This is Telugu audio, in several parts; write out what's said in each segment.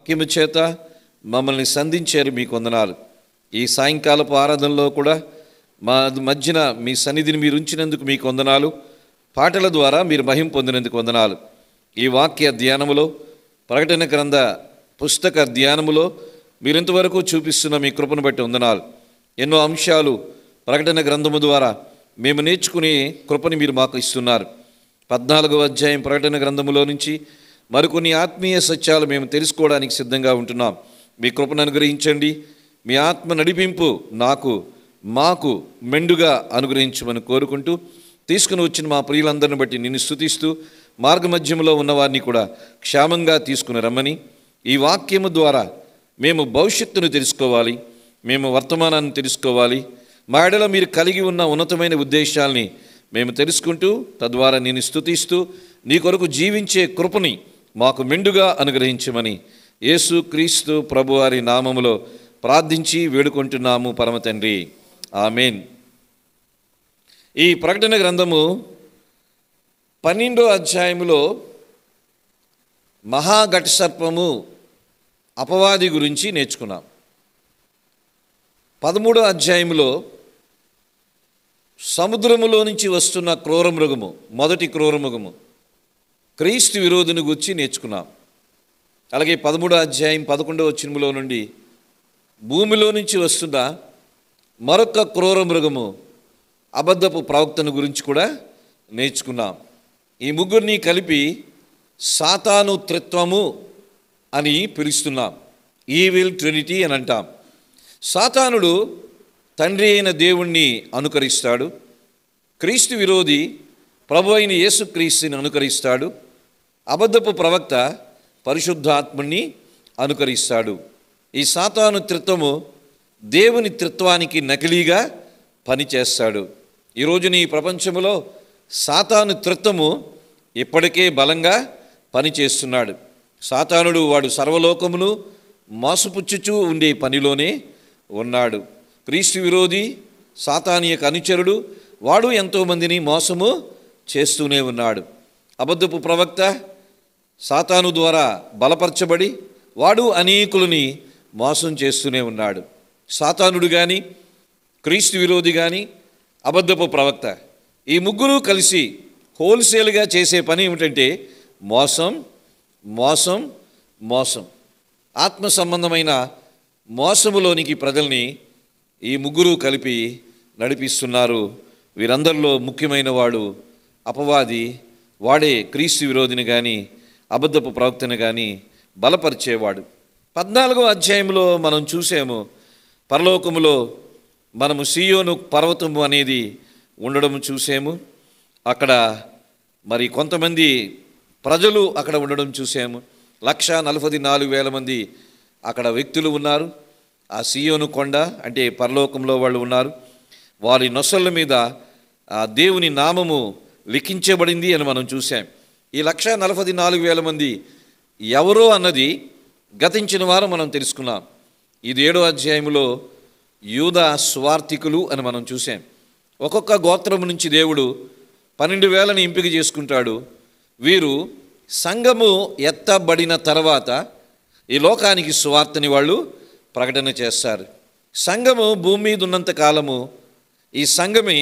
వాక్యము చేత మమ్మల్ని సంధించారు, మీకు వందనాలు. ఈ సాయంకాలపు ఆరాధనలో కూడా మా మధ్యన మీ సన్నిధిని మీరు ఉంచినందుకు మీకు వందనాలు. పాటల ద్వారా మీరు మహిమ పొందినందుకు వందనాలు. ఈ వాక్య ధ్యానములో, ప్రకటన గ్రంథ పుస్తక ధ్యానములో మీరు ఇంతవరకు చూపిస్తున్న మీ కృపను బట్టి వందనాలు. ఎన్నో అంశాలు ప్రకటన గ్రంథము ద్వారా మేము నేర్చుకునే కృపని మీరు మాకు ఇస్తున్నారు. 14వ అధ్యాయం ప్రకటన గ్రంథములో నుంచి మరికొన్ని ఆత్మీయ సత్యాలు మేము తెలుసుకోవడానికి సిద్ధంగా ఉంటున్నాం. మీ కృపను అనుగ్రహించండి. మీ ఆత్మ నడిపింపు మాకు మెండుగా అనుగ్రహించమని కోరుకుంటూ, తీసుకుని వచ్చిన మా ప్రియులందరిని బట్టి నిన్ను స్తుతిస్తూ, మార్గమధ్యంలో ఉన్నవారిని కూడా క్షేమంగా తీసుకుని రమ్మని, ఈ వాక్యము ద్వారా మేము భవిష్యత్తును తెలుసుకోవాలి, మేము వర్తమానాన్ని తెలుసుకోవాలి, మా ఎడల మీరు కలిగి ఉన్న ఉన్నతమైన ఉద్దేశాల్ని మేము తెలుసుకుంటూ, తద్వారా నేను స్తుతిస్తూ నీ కొరకు జీవించే కృపని మాకు మెండుగా అనుగ్రహించమని యేసు క్రీస్తు ప్రభువారి నామములో ప్రార్థించి వేడుకుంటున్నాము పరమ తండ్రి, ఆమేన్. ఈ ప్రకటన గ్రంథము 12వ అధ్యాయములో మహాఘట సర్పము అపవాది గురించి నేర్చుకున్నాం. 13వ అధ్యాయములో సముద్రములో నుంచి వస్తున్న క్రూరమృగము, మొదటి క్రూరమృగము క్రీస్తు విరోధిని గురించి నేర్చుకున్నాం. అలాగే 13వ అధ్యాయం 11వ వచనములో నుండి భూమిలో నుంచి వస్తున్న మరొక క్రూరమృగము అబద్ధపు ప్రవక్తను గురించి కూడా నేర్చుకున్నాం. ఈ ముగ్గురిని కలిపి సాతాను త్రిత్వము అని పిలుస్తున్నాం. ఈవిల్ ట్రినిటీ అని అంటాం. సాతానుడు తండ్రి అయిన దేవుణ్ణి అనుకరిస్తాడు. క్రీస్తు విరోధి ప్రభు అయిన యేసుక్రీస్తుని అనుకరిస్తాడు. అబద్ధపు ప్రవక్త పరిశుద్ధాత్ముని అనుకరిస్తాడు. ఈ సాతాను త్రిత్వము దేవుని త్రిత్వానికి నకిలీగా పనిచేస్తాడు. ఈరోజున ఈ ప్రపంచంలో సాతాను త్రిత్వము ఇప్పటికే బలంగా పనిచేస్తున్నాడు. సాతానుడు వాడు సర్వలోకమును మోసపుచ్చుచూ ఉండే పనిలోనే ఉన్నాడు. క్రీస్తు విరోధి సాతాను యొక్క అనుచరుడు, వాడు ఎంతోమందిని మోసము చేస్తూనే ఉన్నాడు. అబద్ధపు ప్రవక్త సాతాను ద్వారా బలపరచబడి వాడు అనేకులని మోసం చేస్తూనే ఉన్నాడు. సాతానుడు కానీ, క్రీస్తు విరోధి కానీ, అబద్ధపు ప్రవక్త, ఈ ముగ్గురు కలిసి హోల్సేల్గా చేసే పని ఏమిటంటే మోసం మోసం మోసం. ఆత్మ సంబంధమైన మోసములోనికి ప్రజల్ని ఈ ముగ్గురు కలిపి నడిపిస్తున్నారు. వీరందరిలో ముఖ్యమైన వాడు అపవాది. వాడే క్రీస్తు విరోధిని కానీ, అబద్ధపు ప్రవక్తను కానీ బలపరిచేవాడు. 14వ అధ్యాయంలో మనం చూసాము, పరలోకములో మనము సీయోను పర్వతము అనేది ఉండడం చూసాము. అక్కడ మరి కొంతమంది ప్రజలు అక్కడ ఉండడం చూసాము. 144,000 మంది అక్కడ వ్యక్తులు ఉన్నారు. ఆ సీయోను కొండ అంటే పరలోకంలో వాళ్ళు ఉన్నారు. వారి నొసళ్ళ మీద ఆ దేవుని నామము లిఖించబడింది అని మనం చూసాం. ఈ 144,000 మంది ఎవరో అన్నది గతించిన వారం మనం తెలుసుకున్నాం. ఇది 7వ అధ్యాయంలో యూదా స్వార్థికులు అని మనం చూసాం. ఒక్కొక్క గోత్రం నుంచి దేవుడు 12,000ని ఎంపిక చేసుకుంటాడు. వీరు సంఘము ఎత్తబడిన తర్వాత ఈ లోకానికి సువార్తని వాళ్ళు ప్రకటన చేస్తారు. సంఘము భూమి మీద ఉన్నంత కాలము ఈ సంఘమే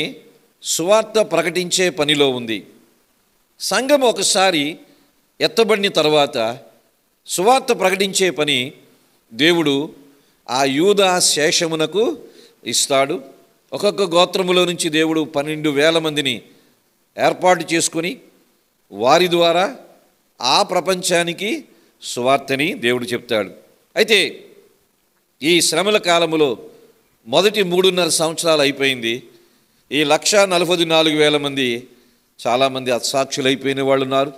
సువార్త ప్రకటించే పనిలో ఉంది. సంఘం ఒకసారి ఎత్తబడిన తర్వాత సువార్త ప్రకటించే పని దేవుడు ఆ యూదా శేషమునకు ఇస్తాడు. ఒక్కొక్క గోత్రములో నుంచి దేవుడు 12,000 మందిని ఏర్పాటు చేసుకొని వారి ద్వారా ఆ ప్రపంచానికి సువార్తని దేవుడు చెప్తాడు. అయితే ఈ శ్రమల కాలములో మొదటి 3.5 సంవత్సరాలు అయిపోయింది. ఈ 144,000 మంది చాలామంది అసాక్షులు అయిపోయిన వాళ్ళు ఉన్నారు,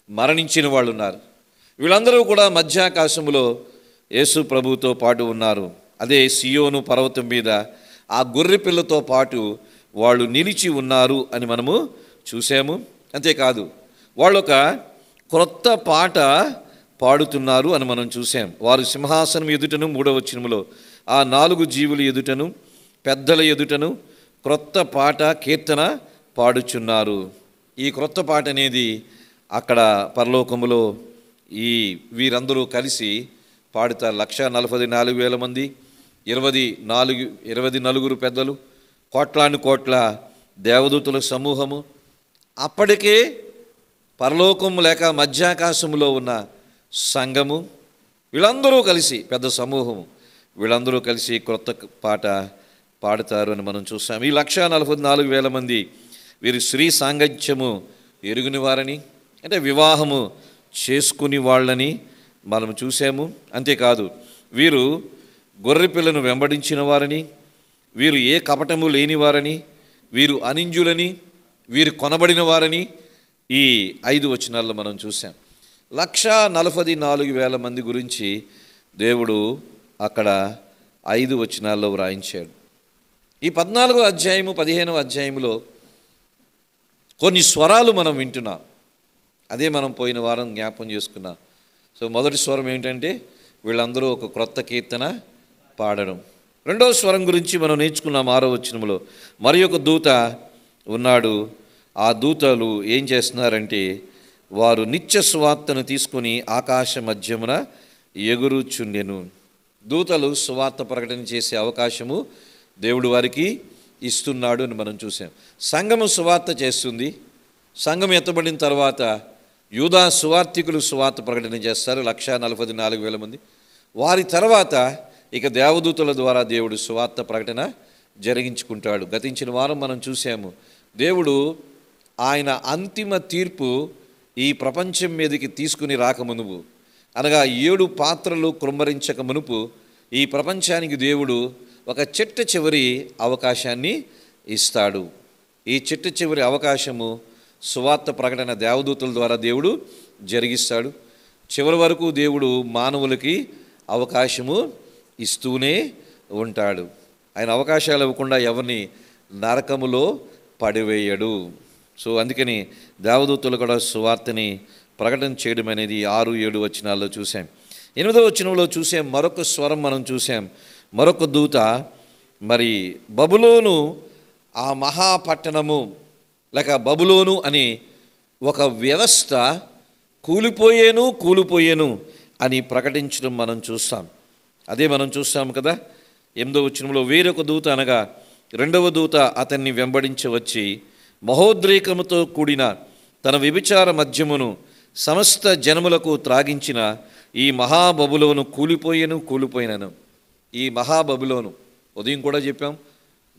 మరణించిన వాళ్ళు ఉన్నారు. వీళ్ళందరూ కూడా మధ్యాకాశములో యేసు ప్రభువుతో పాటు ఉన్నారు. అదే సియోను పర్వతం మీద ఆ గొర్రె పిల్లతో పాటు వాళ్ళు నిలిచి ఉన్నారు అని మనము చూసాము. అంతేకాదు వాళ్ళు ఒక క్రొత్త పాట పాడుతున్నారు అని మనం చూసాం. వారు సింహాసనం ఎదుటను 3వ వచనములో ఆ 4 జీవుల ఎదుటను పెద్దల ఎదుటను క్రొత్త పాట కీర్తన పాడుచున్నారు. ఈ క్రొత్త పాట అనేది అక్కడ పరలోకములో ఈ వీరందరూ కలిసి పాడుతారు. 1,44,000 మంది, 24 పెద్దలు, కోట్లాను కోట్ల దేవదూతుల సమూహము, అప్పటికే పరలోకం లేక మధ్యాకాశములో ఉన్న సంఘము, వీళ్ళందరూ కలిసి పెద్ద సమూహము, వీళ్ళందరూ కలిసి క్రొత్త పాట పాడుతారు అని మనం చూసాం. ఈ 1,44,000 మంది వీరు స్త్రీ సాంగత్యము ఎరుగుని వారని, అంటే వివాహము చేసుకుని వాళ్ళని మనం చూసాము. అంతేకాదు వీరు గొర్రె పిల్లను వెంబడించిన వారని, వీరు ఏ కపటము లేని వారని, వీరు అనింజులని, వీరు కొనబడిన వారని ఈ 5 వచనాల్లో మనం చూసాం. 1,44,000 మంది గురించి దేవుడు అక్కడ 5 వచనాల్లో వ్రాయించాడు. ఈ 14వ అధ్యాయము 15వ అధ్యాయంలో కొన్ని స్వరాలు మనం వింటున్నాం. అదే మనం పోయిన వారం జ్ఞాపం చేసుకున్నాం. సో మొదటి స్వరం ఏంటంటే వీళ్ళందరూ ఒక క్రొత్త కీర్తన పాడడం. రెండవ స్వరం గురించి మనం నేర్చుకున్నాం 6వ వచనంలో. మరి ఒక దూత ఉన్నాడు. ఆ దూతలు ఏం చేస్తున్నారంటే వారు నిత్య సువార్తను తీసుకొని ఆకాశ మధ్యమున ఎగురుచుండెను. దూతలు సువార్త ప్రకటన చేసే అవకాశము దేవుడు వారికి ఇస్తున్నాడు అని మనం చూసాం. సంఘము సువార్త చేస్తుంది. సంఘం ఎత్తబడిన తర్వాత యూదా సువార్తికులు సువార్త ప్రకటన చేస్తారు, 1,44,000 మంది. వారి తర్వాత ఇక దేవదూతల ద్వారా దేవుడు సువార్త ప్రకటన జరిగించుకుంటాడు. గతించిన వారం మనం చూసాము, దేవుడు ఆయన అంతిమ తీర్పు ఈ ప్రపంచం మీదకి తీసుకుని రాకమునుపు, అనగా 7 పాత్రలు కృమ్మరించక మునుపు ఈ ప్రపంచానికి దేవుడు ఒక చిట్ట చివరి అవకాశాన్ని ఇస్తాడు. ఈ చిట్ట చివరి అవకాశము సువార్త ప్రకటన దేవదూతల ద్వారా దేవుడు జరిగిస్తాడు. చివరి వరకు దేవుడు మానవులకి అవకాశము ఇస్తూనే ఉంటాడు. ఆయన అవకాశాలు ఇవ్వకుండా ఎవరిని నరకములో పడివేయడు. సో అందుకని దేవదూతలు కూడా సువార్తని ప్రకటన చేయడం అనేది 6-7 వచనాల్లో చూసాం. 8వ వచనంలో చూసాం మరొక స్వరం మనం చూసాం. మరొక దూత మరి బబులోను, ఆ మహాపట్టణము లేక బబులోను అనే ఒక వ్యవస్థ కూలిపోయేను అని ప్రకటించడం మనం చూస్తాం. అదే మనం చూస్తాం కదా. 8వ వచనంలో వేరొక దూత అనగా రెండవ దూత అతన్ని వెంబడించి వచ్చి మహోద్రేకముతో కూడిన తన వ్యభిచార మద్యమును సమస్త జనములకు త్రాగించిన ఈ మహాబబులోను కూలిపోయినను. ఈ మహాబబులోను ఉదయం కూడా చెప్పాం,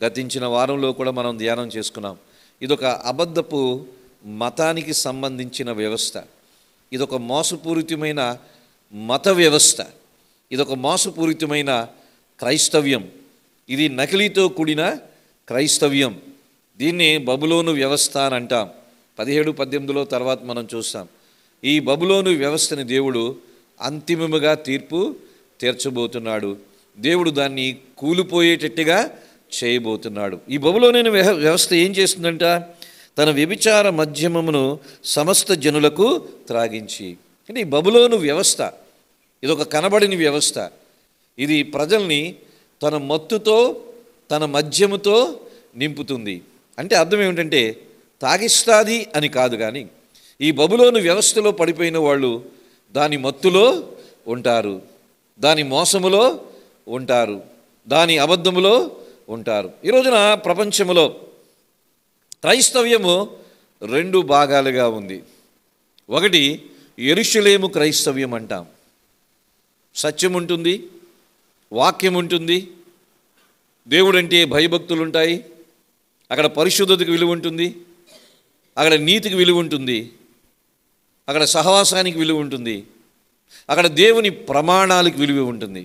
గతించిన వారంలో కూడా మనం ధ్యానం చేసుకున్నాం. ఇదొక అబద్ధపు మతానికి సంబంధించిన వ్యవస్థ. ఇదొక మోసపూరితమైన మత వ్యవస్థ. ఇదొక మోసపూరితమైన క్రైస్తవ్యం. ఇది నకిలీతో కూడిన క్రైస్తవ్యం. దీన్ని బబులోను వ్యవస్థ అని అంటాం. 17-18లో తర్వాత మనం చూస్తాం. ఈ బబులోను వ్యవస్థని దేవుడు అంతిమముగా తీర్పు తీర్చబోతున్నాడు. దేవుడు దాన్ని కూలిపోయేటట్టుగా చేయబోతున్నాడు. ఈ బబులోను వ్యవస్థ ఏం చేస్తుందంట? తన వ్యభిచార మద్యమమును సమస్త జనులకు త్రాగించి. అంటే ఈ బబులోను వ్యవస్థ ఇదొక కనబడిన వ్యవస్థ. ఇది ప్రజల్ని తన మత్తుతో తన మద్యముతో నింపుతుంది. అంటే అర్థం ఏమిటంటే తాగిస్తాది అని కాదు, కానీ ఈ బబులోను వ్యవస్థలో పడిపోయిన వాళ్ళు దాని మత్తులో ఉంటారు, దాని మోసములో ఉంటారు, దాని అబద్ధములో ఉంటారు. ఈ రోజున ప్రపంచంలో క్రైస్తవ్యము 2 భాగాలుగా ఉంది. ఒకటి యెరూషలేము క్రైస్తవ్యం అంటాం. సత్యం ఉంటుంది, వాక్యం ఉంటుంది, దేవుడంటే భయభక్తులు ఉంటాయి, అక్కడ పరిశుద్ధతకు విలువ ఉంటుంది, అక్కడ నీతికి విలువ ఉంటుంది, అక్కడ సహవాసానికి విలువ ఉంటుంది, అక్కడ దేవుని ప్రమాణాలకు విలువ ఉంటుంది.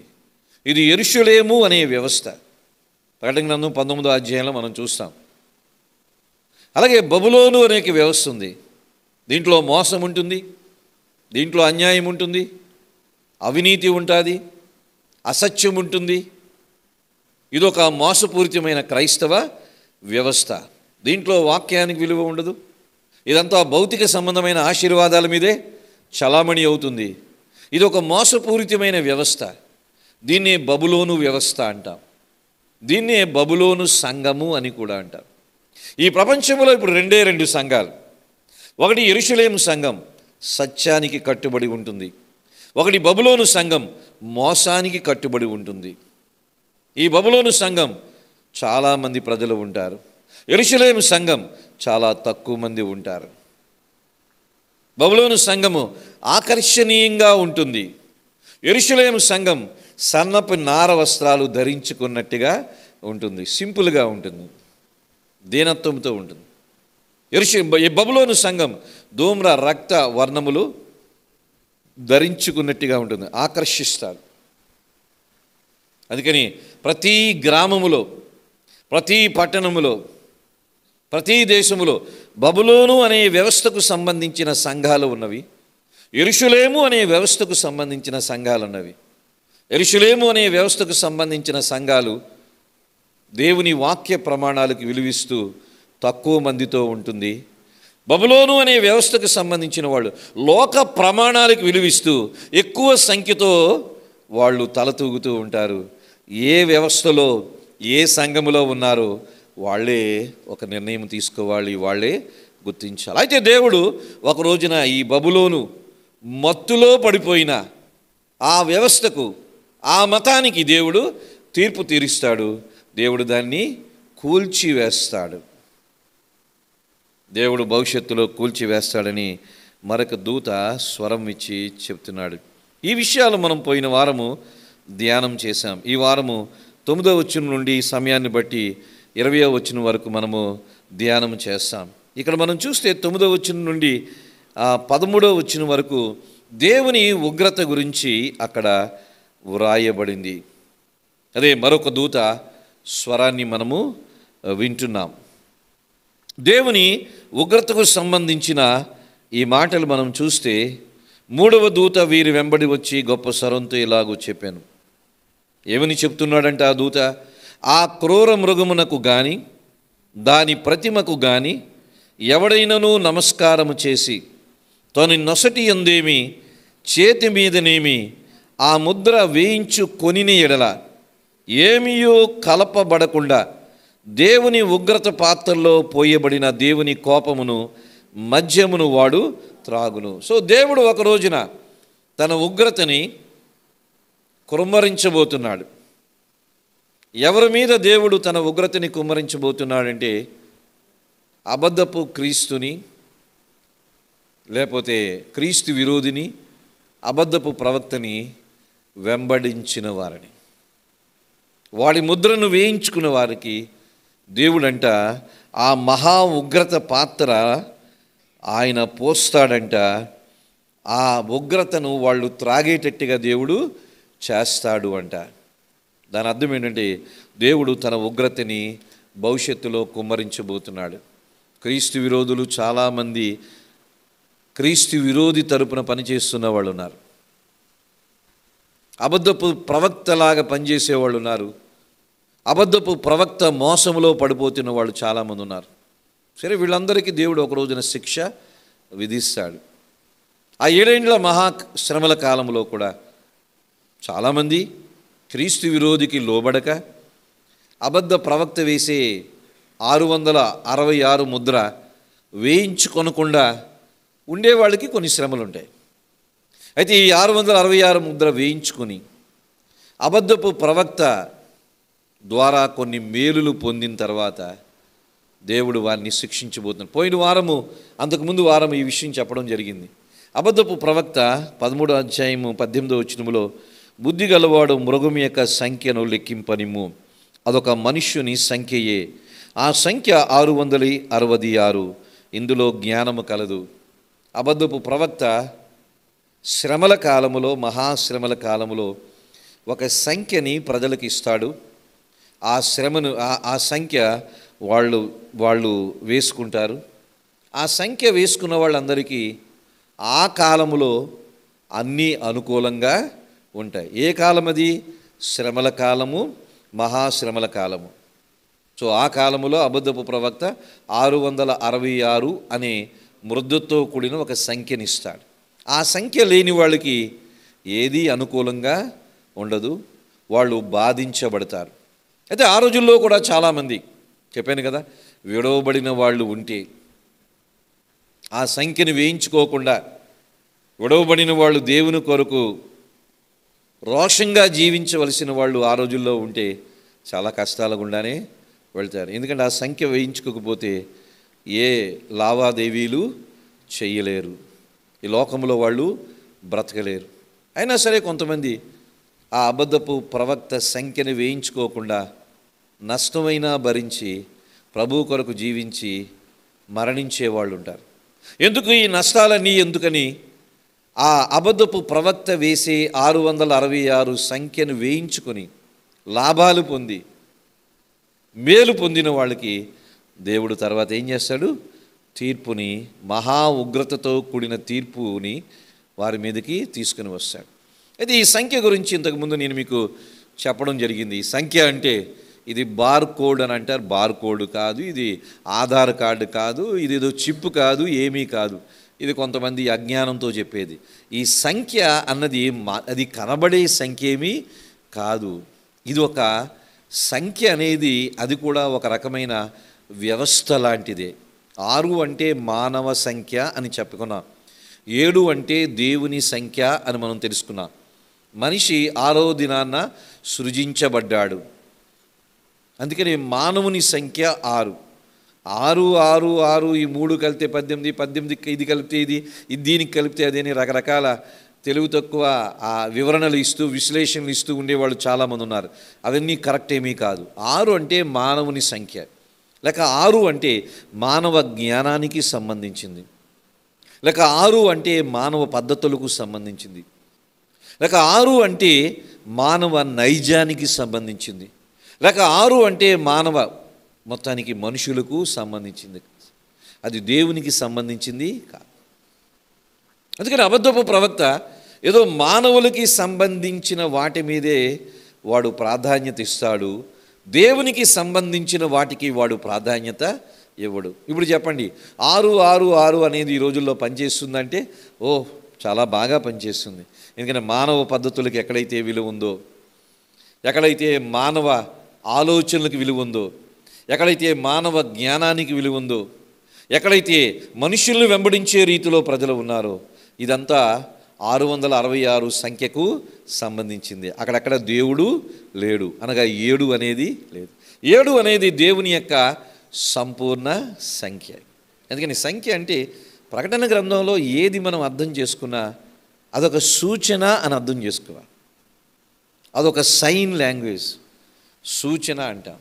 ఇది యెరూషలేము అనే వ్యవస్థ. ప్రకటన గ్రంథం 19వ అధ్యాయంలో మనం చూస్తాం. అలాగే బబులోను అనే వ్యవస్థ ఉంది. దీంట్లో మోసం ఉంటుంది, దీంట్లో అన్యాయం ఉంటుంది, అవినీతి ఉంటుంది, అసత్యం ఉంటుంది. ఇదొక మోసపూరితమైన క్రైస్తవ వ్యవస్థ. దీంట్లో వాక్యానికి విలువ ఉండదు. ఇదంతా భౌతిక సంబంధమైన ఆశీర్వాదాల మీదే చలామణి అవుతుంది. ఇది ఒక మోసపూరితమైన వ్యవస్థ. దీన్నే బబులోను వ్యవస్థ అంటాం. దీన్నే బబులోను సంఘము అని కూడా అంటాం. ఈ ప్రపంచంలో ఇప్పుడు 2 సంఘాలు. ఒకటి యెరూషలేము సంఘం, సత్యానికి కట్టుబడి ఉంటుంది. ఒకటి బబులోను సంఘం, మోసానికి కట్టుబడి ఉంటుంది. ఈ బబులోను సంఘం చాలామంది ప్రజలు ఉంటారు. యెరూషలేము సంఘం చాలా తక్కువ మంది ఉంటారు. బబులోను సంఘము ఆకర్షణీయంగా ఉంటుంది. యెరూషలేము సంఘం సన్నపు నార వస్త్రాలు ధరించుకున్నట్టుగా ఉంటుంది, సింపుల్గా ఉంటుంది, దీనత్వంతో ఉంటుంది. ఈ బబులోను సంఘం ధూమ్ర రక్త వర్ణములు ధరించుకున్నట్టుగా ఉంటుంది, ఆకర్షిస్తారు. అందుకని ప్రతి గ్రామములో, ప్రతి పట్టణములో, ప్రతి దేశములో బబులోను అనే వ్యవస్థకు సంబంధించిన సంఘాలు ఉన్నవి, యెరూషలేము అనే వ్యవస్థకు సంబంధించిన సంఘాలు ఉన్నవి. యెరూషలేము అనే వ్యవస్థకు సంబంధించిన సంఘాలు దేవుని వాక్య ప్రమాణాలకు విలువిస్తూ తక్కువ మందితో ఉంటుంది. బబులోను అనే వ్యవస్థకు సంబంధించిన వాళ్ళు లోక ప్రమాణాలకు విలువిస్తూ ఎక్కువ సంఖ్యతో వాళ్ళు తలతూగుతూ ఉంటారు. ఏ వ్యవస్థలో, ఏ సంఘములో ఉన్నారో వాళ్ళే ఒక నిర్ణయం తీసుకోవాలి, వాళ్ళే గుర్తించాలి. అయితే దేవుడు ఒక రోజున ఈ బబులోను మత్తులో పడిపోయిన ఆ వ్యవస్థకు, ఆ మతానికి దేవుడు తీర్పు తీరుస్తాడు. దేవుడు దాన్ని కూల్చివేస్తాడు. దేవుడు భవిష్యత్తులో కూల్చివేస్తాడని మరొక దూత స్వరం ఇచ్చి చెప్తున్నాడు. ఈ విషయాలు మనం పోయిన వారము ధ్యానం చేశాం. ఈ వారము 9వ వచనం నుండి సమయాన్ని బట్టి 20వ వచనం వరకు మనము ధ్యానం చేస్తాం. ఇక్కడ మనం చూస్తే 9వ వచనం నుండి 13వ వచనం వరకు దేవుని ఉగ్రత గురించి అక్కడ వ్రాయబడింది. అదే మరొక దూత స్వరాన్ని మనము వింటున్నాం. దేవుని ఉగ్రతకు సంబంధించిన ఈ మాటలు మనం చూస్తే 3వ దూత వీరి వెంబడి వచ్చి గొప్ప స్వరంతో ఇలాగూ చెప్పాను. ఏమని చెప్తున్నాడంటే ఆ దూత, ఆ క్రూర మృగమునకు గాని దాని ప్రతిమకు గాని ఎవడైనను నమస్కారము చేసి తన నొసటి యందేమి చేతి మీదనేమి ఆ ముద్ర వేయించు కొనిన ఎడల ఏమియో కలపబడకుండా దేవుని ఉగ్రత పాత్రలో పోయబడిన దేవుని కోపమును మద్యమును వాడు త్రాగును. సో దేవుడు ఒక రోజున తన ఉగ్రతని కుమ్మరించబోతున్నాడు. ఎవరి మీద దేవుడు తన ఉగ్రతని కుమ్మరించబోతున్నాడంటే అబద్ధపు క్రీస్తుని, లేకపోతే క్రీస్తు విరోధిని, అబద్ధపు ప్రవక్తని వెంబడించిన వారిని, వాడి ముద్రను వేయించుకున్న వారికి దేవుడంట ఆ మహా ఉగ్రత పాత్ర ఆయన పోస్తాడంట. ఆ ఉగ్రతను వాళ్ళు త్రాగేటట్టుగా దేవుడు చేస్తాడు అంట. దాని అర్థం ఏంటంటే దేవుడు తన ఉగ్రతని భవిష్యత్తులో కుమ్మరించబోతున్నాడు. క్రీస్తు విరోధులు చాలామంది క్రీస్తు విరోధి తరపున పనిచేస్తున్న వాళ్ళు ఉన్నారు. అబద్ధపు ప్రవక్తలాగా పనిచేసేవాళ్ళు ఉన్నారు. అబద్ధపు ప్రవక్త మోసములో పడిపోతున్న వాళ్ళు చాలామంది ఉన్నారు. సరే, వీళ్ళందరికీ దేవుడు ఒక రోజున శిక్ష విధిస్తాడు. ఆ 7 ఏండ్ల మహాశ్రమల కాలంలో కూడా చాలామంది క్రీస్తు విరోధికి లోబడక అబద్ధ ప్రవక్త వేసే 666 ముద్ర వేయించుకొనకుండా ఉండేవాళ్ళకి కొన్ని శ్రమలు ఉంటాయి. అయితే ఈ 666 ముద్ర వేయించుకొని అబద్ధపు ప్రవక్త ద్వారా కొన్ని మేలులు పొందిన తర్వాత దేవుడు వారిని శిక్షించబోతున్నాడు. పోయిన వారము, అంతకుముందు వారం ఈ విషయం చెప్పడం జరిగింది. అబద్ధపు ప్రవక్త 13వ అధ్యాయము 18వ వచనములో బుద్ధి గలవాడు మృగం యొక్క సంఖ్యను లెక్కింపనిమ్ము, అదొక మనుష్యుని సంఖ్యయే, ఆ సంఖ్య 666, ఇందులో జ్ఞానము కలదు. అబద్ధపు ప్రవక్త శ్రమల కాలములో, మహాశ్రమల కాలములో ఒక సంఖ్యని ప్రజలకు ఇస్తాడు. ఆ శ్రమను, ఆ సంఖ్య వాళ్ళు వేసుకుంటారు. ఆ సంఖ్య వేసుకున్న వాళ్ళందరికీ ఆ కాలములో అన్నీ అనుకూలంగా ఉంటాయి. ఏ కాలం అది? శ్రమల కాలము, మహాశ్రమల కాలము. సో ఆ కాలములో అబద్ధపు ప్రవక్త 666 అనే మృద్ధతో కూడిన ఒక సంఖ్యని ఇస్తాడు. ఆ సంఖ్య లేని వాళ్ళకి ఏదీ అనుకూలంగా ఉండదు, వాళ్ళు బాధించబడతారు. అయితే ఆ రోజుల్లో కూడా చాలామంది, చెప్పాను కదా, విడవబడిన వాళ్ళు ఉంటే ఆ సంఖ్యను వేయించుకోకుండా విడవబడిన వాళ్ళు దేవుని కొరకు రోషంగా జీవించవలసిన వాళ్ళు ఆ రోజుల్లో ఉంటే చాలా కష్టాల గుండానే వెళ్తారు. ఎందుకంటే ఆ సంఖ్య వేయించుకోకపోతే ఏ లావాదేవీలు చెయ్యలేరు, ఈ లోకంలో వాళ్ళు బ్రతకలేరు. అయినా సరే కొంతమంది ఆ అబద్ధపు ప్రవక్త సంఖ్యను వేయించుకోకుండా నష్టమైనా భరించి ప్రభు కొరకు జీవించి మరణించే వాళ్ళు ఉంటారు. ఎందుకు ఈ నష్టాలన్నీ ఎందుకని ఆ అబద్ధపు ప్రవక్త వేసే 666 సంఖ్యను వేయించుకొని లాభాలు పొంది మేలు పొందిన వాళ్ళకి దేవుడు తర్వాత ఏం చేస్తాడు? తీర్పుని, మహా ఉగ్రతతో కూడిన తీర్పుని వారి మీదకి తీసుకుని వస్తాడు. అయితే ఈ సంఖ్య గురించి ఇంతకుముందు నేను మీకు చెప్పడం జరిగింది. ఈ సంఖ్య అంటే ఇది బార్ కోడ్ అని అంటారు. బార్ కోడ్ కాదు, ఇది ఆధార్ కార్డు కాదు, ఇది ఏదో చిప్ కాదు, ఏమీ కాదు. ఇది కొంతమంది అజ్ఞానంతో చెప్పేది. ఈ సంఖ్య అన్నది అది కనబడే సంఖ్య ఏమీ కాదు. ఇది ఒక సంఖ్య అనేది అది కూడా ఒక రకమైన వ్యవస్థ లాంటిదే. 6 అంటే మానవ సంఖ్య అని చెప్పుకున్నాం. 7 అంటే దేవుని సంఖ్య అని మనం తెలుసుకున్నాం. మనిషి 6వ దినాన సృజించబడ్డాడు. అందుకని మానవుని సంఖ్య 6. 6 6 6 ఈ 3 కలిపితే 18, 18 ఇది కలిపితే ఇది దీనికి కలిపితే అది అని రకరకాల తెలివి తక్కువ వివరణలు ఇస్తూ విశ్లేషణలు ఇస్తూ ఉండేవాళ్ళు చాలామంది ఉన్నారు. అవన్నీ కరెక్ట్ ఏమీ కాదు. 6 అంటే మానవుని సంఖ్య, లేక 6 అంటే మానవ జ్ఞానానికి సంబంధించింది, లేక 6 అంటే మానవ పద్ధతులకు సంబంధించింది, లేక 6 అంటే మానవ నైజానికి సంబంధించింది, లేక 6 అంటే మానవ మొత్తానికి మనుషులకు సంబంధించింది. అది దేవునికి సంబంధించింది కాదు. అందుకని అబద్ధపు ప్రవక్త ఏదో మానవులకి సంబంధించిన వాటి మీదే వాడు ప్రాధాన్యత ఇస్తాడు, దేవునికి సంబంధించిన వాటికి వాడు ప్రాధాన్యత ఇవ్వడు. ఇప్పుడు చెప్పండి, 6 6 6 అనేది ఈ రోజుల్లో పనిచేస్తుందంటే చాలా బాగా పనిచేస్తుంది. ఎందుకంటే మానవ పద్ధతులకు ఎక్కడైతే విలువ ఉందో, ఎక్కడైతే మానవ ఆలోచనలకు విలువ ఉందో, ఎక్కడైతే మానవ జ్ఞానానికి విలువ ఉందో, ఎక్కడైతే మనుషులను వెంబడించే రీతిలో ప్రజలు ఉన్నారో, ఇదంతా 666 సంఖ్యకు సంబంధించింది. అక్కడక్కడ దేవుడు లేడు, అనగా 7 అనేది లేదు. 7 అనేది దేవుని యొక్క సంపూర్ణ సంఖ్య. అందుకని సంఖ్య అంటే ప్రకటన గ్రంథంలో ఏది మనం అర్థం చేసుకున్నా అదొక సూచన అని అర్థం చేసుకోవాలి. అదొక సైన్ లాంగ్వేజ్, సూచన అంటాం.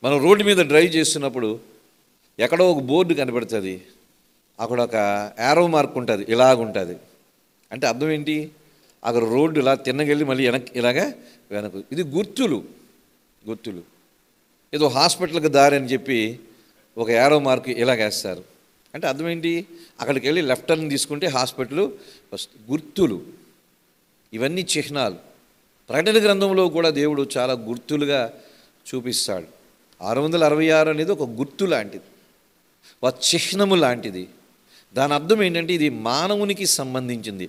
మనం రోడ్డు మీద డ్రైవ్ చేస్తున్నప్పుడు ఎక్కడో ఒక బోర్డు కనబడుతుంది, అక్కడ ఒక యారో మార్క్ ఉంటుంది, ఇలాగుంటుంది. అంటే అర్థం ఏంటి? అక్కడ రోడ్డు ఇలా తిన్నగెళ్ళి మళ్ళీ ఇలాగా వెనక. ఇది గుర్తులు. ఏదో హాస్పిటల్కి దారి అని చెప్పి ఒక యారో మార్క్ ఇలాగేస్తారు. అంటే అర్థం ఏంటి? అక్కడికి వెళ్ళి లెఫ్ట్ టర్న్ తీసుకుంటే హాస్పిటల్ వస్తుంది. గుర్తులు, ఇవన్నీ చిహ్నాలు. ప్రకటన గ్రంథంలో కూడా దేవుడు చాలా గుర్తులుగా చూపిస్తాడు. 666 అనేది ఒక గుర్తు లాంటిది, ఒక చిహ్నము లాంటిది. దాని అర్థం ఏంటంటే ఇది మానవునికి సంబంధించింది,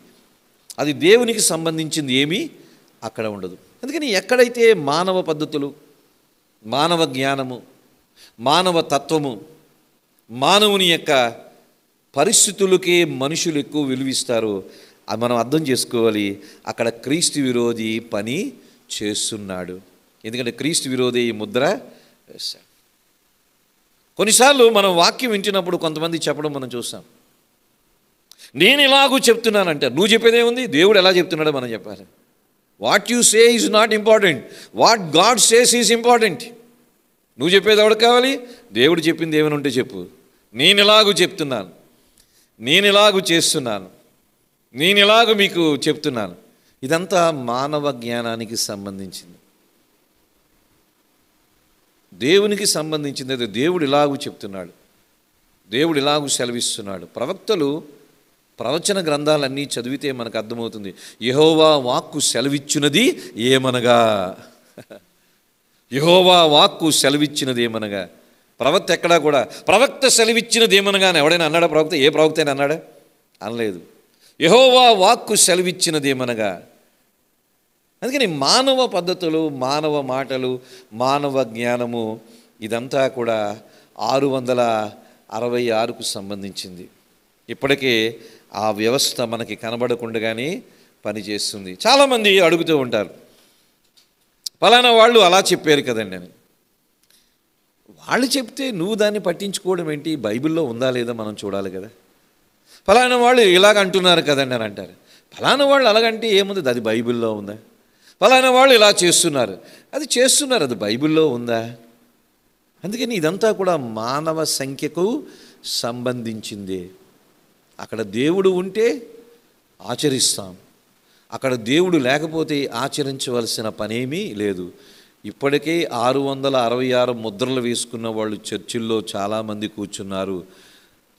అది దేవునికి సంబంధించింది ఏమీ అక్కడ ఉండదు. అందుకని ఎక్కడైతే మానవ పద్ధతులు, మానవ జ్ఞానము, మానవ తత్వము, మానవుని యొక్క పరిస్థితులకే మనుషులు ఎక్కువ విలువిస్తారో అది మనం అర్థం చేసుకోవాలి. అక్కడ క్రీస్తు విరోధి పని చేస్తున్నాడు. ఎందుకంటే క్రీస్తు విరోధి ఈ ముద్ర వేస్తాడు. కొన్నిసార్లు మనం వాక్యం వింటున్నప్పుడు కొంతమంది చెప్పడం మనం చూస్తాం, నేను ఇలాగూ చెప్తున్నానంటారు. నువ్వు చెప్పేదేముంది? దేవుడు ఎలా చెప్తున్నాడో మనం చెప్పాలి. What you say is not important, what God says is important. నువ్వు చెప్పేది ఎవరికి కావాలి? దేవుడు చెప్పింది ఏమైనా ఉంటే చెప్పు. నేను ఇలాగూ చెప్తున్నాను, నేను ఇలాగూ చేస్తున్నాను, నేను ఇలాగూ మీకు చెప్తున్నాను. ఇదంతా మానవ జ్ఞానానికి సంబంధించింది, దేవునికి సంబంధించింది. అది దేవుడు ఇలాగూ చెప్తున్నాడు, దేవుడు ఇలాగూ సెలవిస్తున్నాడు. ప్రవక్తలు ప్రవచన గ్రంథాలన్నీ చదివితే మనకు అర్థమవుతుంది. యెహోవా వాక్కు సెలవిచ్చినది ఏమనగా, యెహోవా వాక్కు సెలవిచ్చినది ఏమనగా. ప్రవక్త ఎక్కడా కూడా ప్రవక్త సెలవిచ్చినది ఏమనగా అని ఎవడైనా అన్నాడా? ప్రవక్త ఏ ప్రవక్త అయినా అన్నాడా? అనలేదు. యెహోవా వాక్కు సెలవిచ్చినది ఏమనగా. అందుకని మానవ పద్ధతులు, మానవ మాటలు, మానవ జ్ఞానము ఇదంతా కూడా 666కు సంబంధించింది. ఇప్పటికే ఆ వ్యవస్థ మనకి కనబడకుండగానే పనిచేస్తుంది. చాలామంది అడుగుతూ ఉంటారు, ఫలానా వాళ్ళు అలా చెప్పారు కదండి అని. వాళ్ళు చెప్తే నువ్వు దాన్ని పట్టించుకోవడం ఏంటి? బైబిల్లో ఉందా లేదా మనం చూడాలి కదా. ఫలానా వాళ్ళు ఇలాగ అంటున్నారు కదండి అని అంటారు. ఫలానా వాళ్ళు అలాగంటే ఏముంది, అది బైబిల్లో ఉందా? ఫలానా వాళ్ళు ఇలా చేస్తున్నారు, అది చేస్తున్నారు, అది బైబిల్లో ఉందా? అందుకని ఇదంతా కూడా మానవ సంఖ్యకు సంబంధించిందే. అక్కడ దేవుడు ఉంటే ఆచరిస్తాం, అక్కడ దేవుడు లేకపోతే ఆచరించవలసిన పనేమీ లేదు. ఇప్పటికే 666 ముద్రలు వేసుకున్న వాళ్ళు చర్చిల్లో చాలామంది కూర్చున్నారు.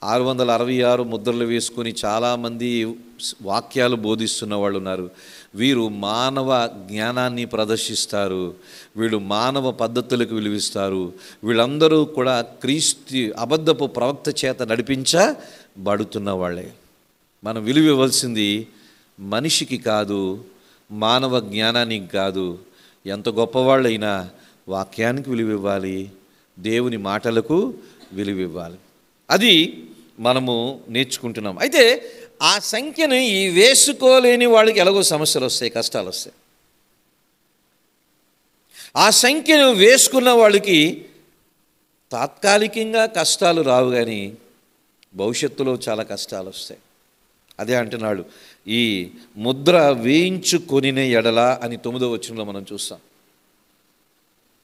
666 ముద్రలు వేసుకొని చాలామంది వాక్యాలు బోధిస్తున్న వాళ్ళు ఉన్నారు. వీరు మానవ జ్ఞానాన్ని ప్రదర్శిస్తారు, వీళ్ళు మానవ పద్ధతులకు విలువిస్తారు. వీళ్ళందరూ కూడా క్రీస్తు అబద్ధపు ప్రవక్త చేత నడిపించబడుతున్న వాళ్ళే. మనం విలువ ఇవ్వాల్సింది మనిషికి కాదు, మానవ జ్ఞానానికి కాదు. ఎంత గొప్పవాళ్ళైనా వాక్యానికి విలువ ఇవ్వాలి, దేవుని మాటలకు విలువ ఇవ్వాలి. అది మనము నేర్చుకుంటున్నాం. అయితే ఆ సంఖ్యను ఈ వేసుకోలేని వాళ్ళకి ఎలాగో సమస్యలు వస్తాయి, కష్టాలు వస్తాయి. ఆ సంఖ్యను వేసుకున్న వాళ్ళకి తాత్కాలికంగా కష్టాలు రావు, కానీ భవిష్యత్తులో చాలా కష్టాలు వస్తాయి. అదే అంటున్నాడు, ఈ ముద్ర వేయించుకొని ఎడల అని 9వ వచనంలో మనం చూస్తాం.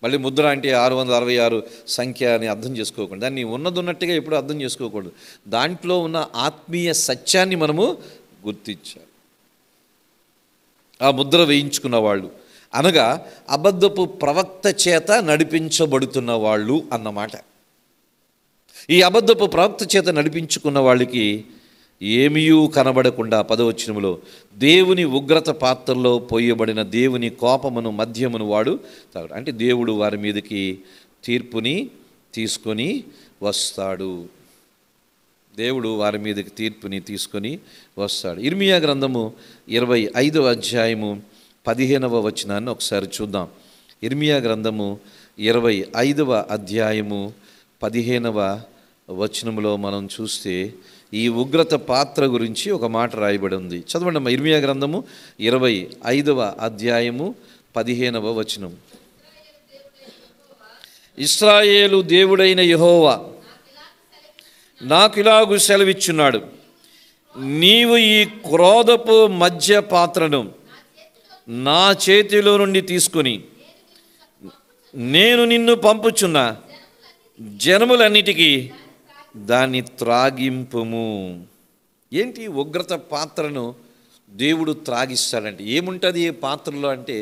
మళ్ళీ ముద్ర అంటే 666 సంఖ్య అని అర్థం చేసుకోకూడదు, దాన్ని ఉన్నట్టుగా ఎప్పుడు అర్థం చేసుకోకూడదు. దాంట్లో ఉన్న ఆత్మీయ సత్యాన్ని మనము గుర్తించాలి. ఆ ముద్ర వేయించుకున్న వాళ్ళు అనగా అబద్ధపు ప్రవక్త చేత నడిపించబడుతున్న వాళ్ళు అన్నమాట. ఈ అబద్ధపు ప్రవక్త చేత నడిపించుకున్న వాళ్ళకి ఏమీయూ కనబడకుండా 10వ వచనంలో దేవుని ఉగ్రత పాత్రలో పోయబడిన దేవుని కోపమును మద్యమును వాడు తాగుడు. అంటే దేవుడు వారి మీదకి తీర్పుని తీసుకొని వస్తాడు. దేవుడు వారి మీదకి తీర్పుని తీసుకొని వస్తాడు. ఇర్మియా గ్రంథము 25వ అధ్యాయము 15వ వచనాన్ని ఒకసారి చూద్దాం. ఇర్మియా గ్రంథము 25వ అధ్యాయము 15వ వచనములో మనం చూస్తే ఈ ఉగ్రత పాత్ర గురించి ఒక మాట రాయబడి ఉంది. చదవండి అమ్మా. ఇర్మియా గ్రంథము 25వ అధ్యాయము 15వ వచనం. ఇశ్రాయేలు దేవుడైన యెహోవా నాకిలాగు సెలవిచ్చున్నాడు, నీవు ఈ క్రోధపు మధ్య పాత్రను నా చేతిలో నుండి తీసుకొని నేను నిన్ను పంపుచున్న జనములన్నిటికీ దాన్ని త్రాగింపుము. ఏంటి ఉగ్రత పాత్రను దేవుడు త్రాగిస్తాడంటే ఏముంటుంది ఈ పాత్రలో అంటే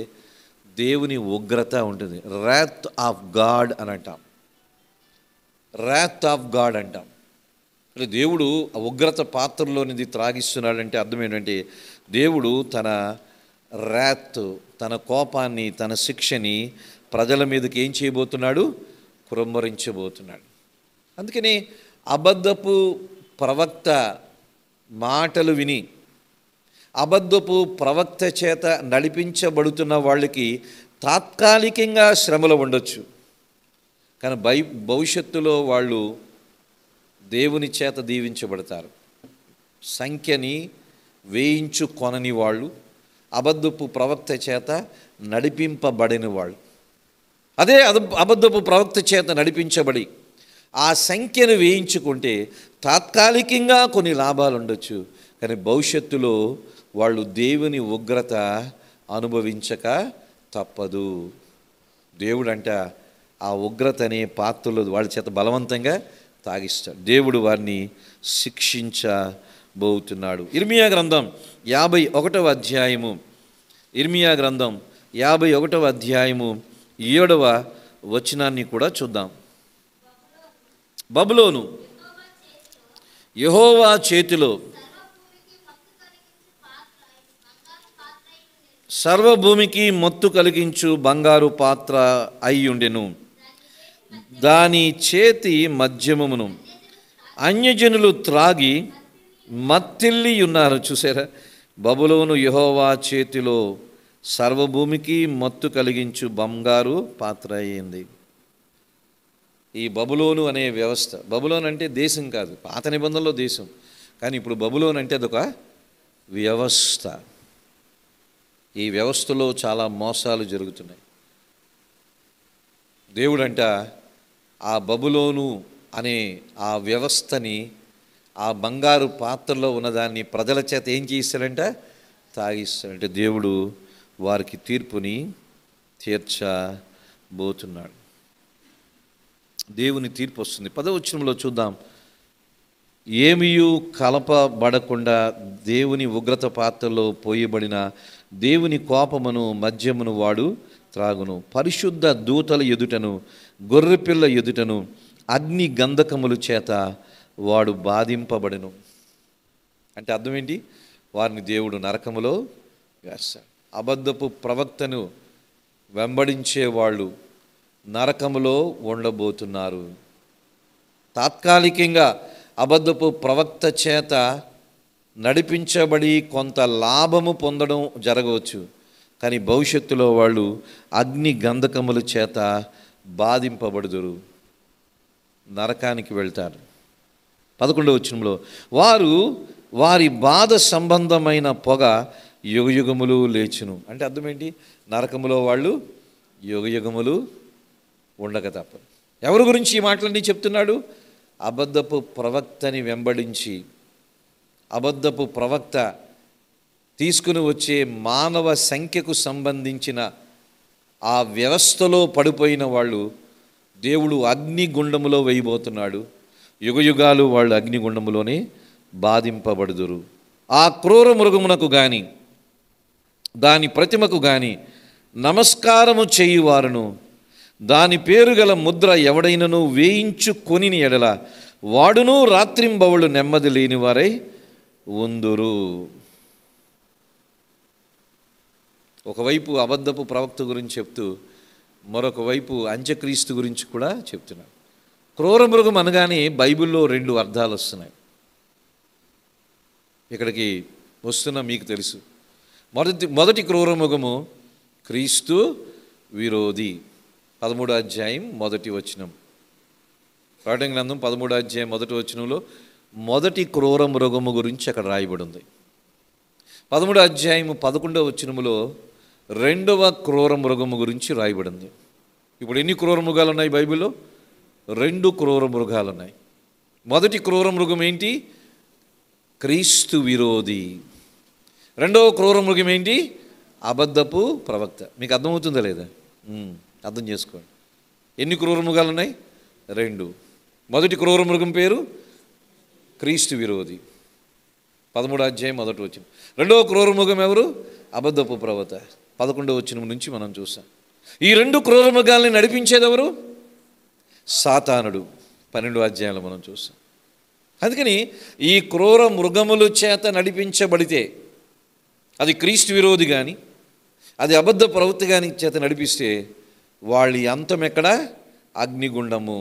దేవుని ఉగ్రత ఉంటుంది. రాత్ ఆఫ్ గాడ్ అని అంటాం, రాత్ ఆఫ్ గాడ్ అంటాం. అంటే దేవుడు ఆ ఉగ్రత పాత్రలోనిది త్రాగిస్తున్నాడంటే అర్థం ఏంటంటే దేవుడు తన రాత్, తన కోపాన్ని, తన శిక్షని ప్రజల మీదకి ఏం చేయబోతున్నాడు? కుమ్మరించబోతున్నాడు. అందుకని అబద్ధపు ప్రవక్త మాటలు విని అబద్ధపు ప్రవక్త చేత నడిపించబడుతున్న వాళ్ళకి తాత్కాలికంగా శ్రమలు ఉండొచ్చు, కానీ భవిష్యత్తులో వాళ్ళు దేవుని చేత దీవించబడతారు. సంఖ్యని వేయించుకొనని వాళ్ళు, అబద్ధపు ప్రవక్త చేత నడిపింపబడిన వాళ్ళు. అదే అబద్ధపు ప్రవక్త చేత నడిపించబడి ఆ సంఖ్యను వేయించుకుంటే తాత్కాలికంగా కొన్ని లాభాలు ఉండొచ్చు, కానీ భవిష్యత్తులో వాళ్ళు దేవుని ఉగ్రత అనుభవించక తప్పదు. దేవుడంట ఆ ఉగ్రత అనే పాత్రలో వాళ్ళ చేత బలవంతంగా తాగిస్తాడు. దేవుడు వారిని శిక్షించబోతున్నాడు. ఇర్మియా గ్రంథం 51వ అధ్యాయము, ఇర్మియా గ్రంథం 51వ అధ్యాయము 7వ వచనాన్ని కూడా చూద్దాం. బబులోను యెహోవా చేతిలో సర్వభూమికి మత్తు కలిగించు బంగారు పాత్ర అయ్యుండెను. దాని చేతి మధ్యమమును అన్యజనులు త్రాగి మత్తిల్లి ఉన్నారు. చూసారా, బబులోను యెహోవా చేతిలో సర్వభూమికి మత్తు కలిగించు బంగారు పాత్ర అయింది. ఈ బబులోను అనే వ్యవస్థ, బబులోన్ అంటే దేశం కాదు, పాత నిబంధనలో దేశం, కానీ ఇప్పుడు బబులోన్ అంటే అదొక వ్యవస్థ. ఈ వ్యవస్థలో చాలా మోసాలు జరుగుతున్నాయి. దేవుడంట ఆ బబులోను అనే ఆ వ్యవస్థని, ఆ బంగారు పాత్రలో ఉన్నదాన్ని ప్రజల చేత ఏం చేయిస్తాడంట? తాగిస్తాడంటే దేవుడు వారికి తీర్పుని తీర్చబోతున్నాడు. దేవుని తీర్పు వస్తుంది. 10వ వచనంలో చూద్దాం. ఏమీయు కలపబడకుండా దేవుని ఉగ్రత పాత్రలో పోయబడిన దేవుని కోపమును మద్యమును వాడు త్రాగును. పరిశుద్ధ దూతల ఎదుటను గొర్రెపిల్ల ఎదుటను అగ్ని గంధకముల చేత వాడు బాధింపబడెను. అంటే అర్థం ఏంటి? వారిని దేవుడు నరకములో వేస్తాడు. అబద్ధపు ప్రవక్తను వెంబడించే వాళ్ళు నరకములో ఉండబోతున్నారు. తాత్కాలికంగా అబద్ధపు ప్రవక్త చేత నడిపించబడి కొంత లాభము పొందడం జరగవచ్చు, కానీ భవిష్యత్తులో వాళ్ళు అగ్ని గంధకముల చేత బాధింపబడుదురు, నరకానికి వెళ్తారు. 11వ వచనంలో వారు వారి బాధ సంబంధమైన పొగ యుగయుగములు లేచును. అంటే అర్థం ఏంటి? నరకములో వాళ్ళు యుగయుగములు ఉండక తప్పదు. ఎవరి గురించి ఈ మాటలన్నీ చెప్తున్నాడు? అబద్ధపు ప్రవక్తని వెంబడించి అబద్ధపు ప్రవక్త తీసుకుని వచ్చే మానవ సంఖ్యకు సంబంధించిన ఆ వ్యవస్థలో పడిపోయిన వాళ్ళు దేవుడు అగ్నిగుండములో వేయబోతున్నాడు. యుగయుగాలు వాళ్ళు అగ్నిగుండములోనే బాధింపబడుదురు. ఆ క్రూర మృగమునకు గాని దాని ప్రతిమకు గాని నమస్కారము చేయువారును దాని పేరు గల ముద్ర ఎవడైనను వేయించుకొని ఎడల వాడును రాత్రింబవళ్ళు నెమ్మది లేని వారై ఉందురు. ఒకవైపు అబద్ధపు ప్రవక్త గురించి చెప్తూ మరొక వైపు అంత్యక్రీస్తు గురించి కూడా చెప్తున్నాడు. క్రూర మృగం అనగానే బైబిల్లో 2 అర్థాలు వస్తున్నాయి. ఇక్కడికి వస్తున్న మీకు తెలుసు. మొదటి క్రూర మృగము క్రీస్తు విరోధి. 13వ అధ్యాయం 1వ వచనం. ప్రకటన గ్రంథం 13వ అధ్యాయం 1వ వచనంలో మొదటి క్రూర మృగము గురించి అక్కడ రాయబడి ఉంది. 13వ అధ్యాయం 11వ వచనములో 2వ క్రూర మృగము గురించి రాయబడింది. ఇప్పుడు ఎన్ని క్రూర మృగాలు ఉన్నాయి బైబిల్లో? 2 క్రూర మృగాలు ఉన్నాయి. మొదటి క్రూర మృగం ఏంటి? క్రీస్తు విరోధి. 2వ క్రూర మృగం ఏంటి? అబద్ధపు ప్రవక్త. మీకు అర్థమవుతుందా లేదా? అర్థం చేసుకోండి. ఎన్ని క్రూర మృగాలు ఉన్నాయి? 2. మొదటి క్రూర మృగం పేరు క్రీస్తు విరోధి, 13వ అధ్యాయం 1వ వచనం. 2వ క్రూర మృగం ఎవరు? అబద్ధపు ప్రవక్త, 11వ వచనం నుంచి మనం చూసాం. ఈ 2 క్రూర మృగాల్ని నడిపించేది ఎవరు? సాతానుడు, 12వ అధ్యాయంలో మనం చూసాం. అందుకని ఈ క్రూర మృగముల చేత నడిపించబడితే అది క్రీస్తు విరోధి కానీ అది అబద్ధ ప్రవక్త కానీ చేత నడిపిస్తే వాళ్ళ అంతం ఎక్కడ? అగ్నిగుండము,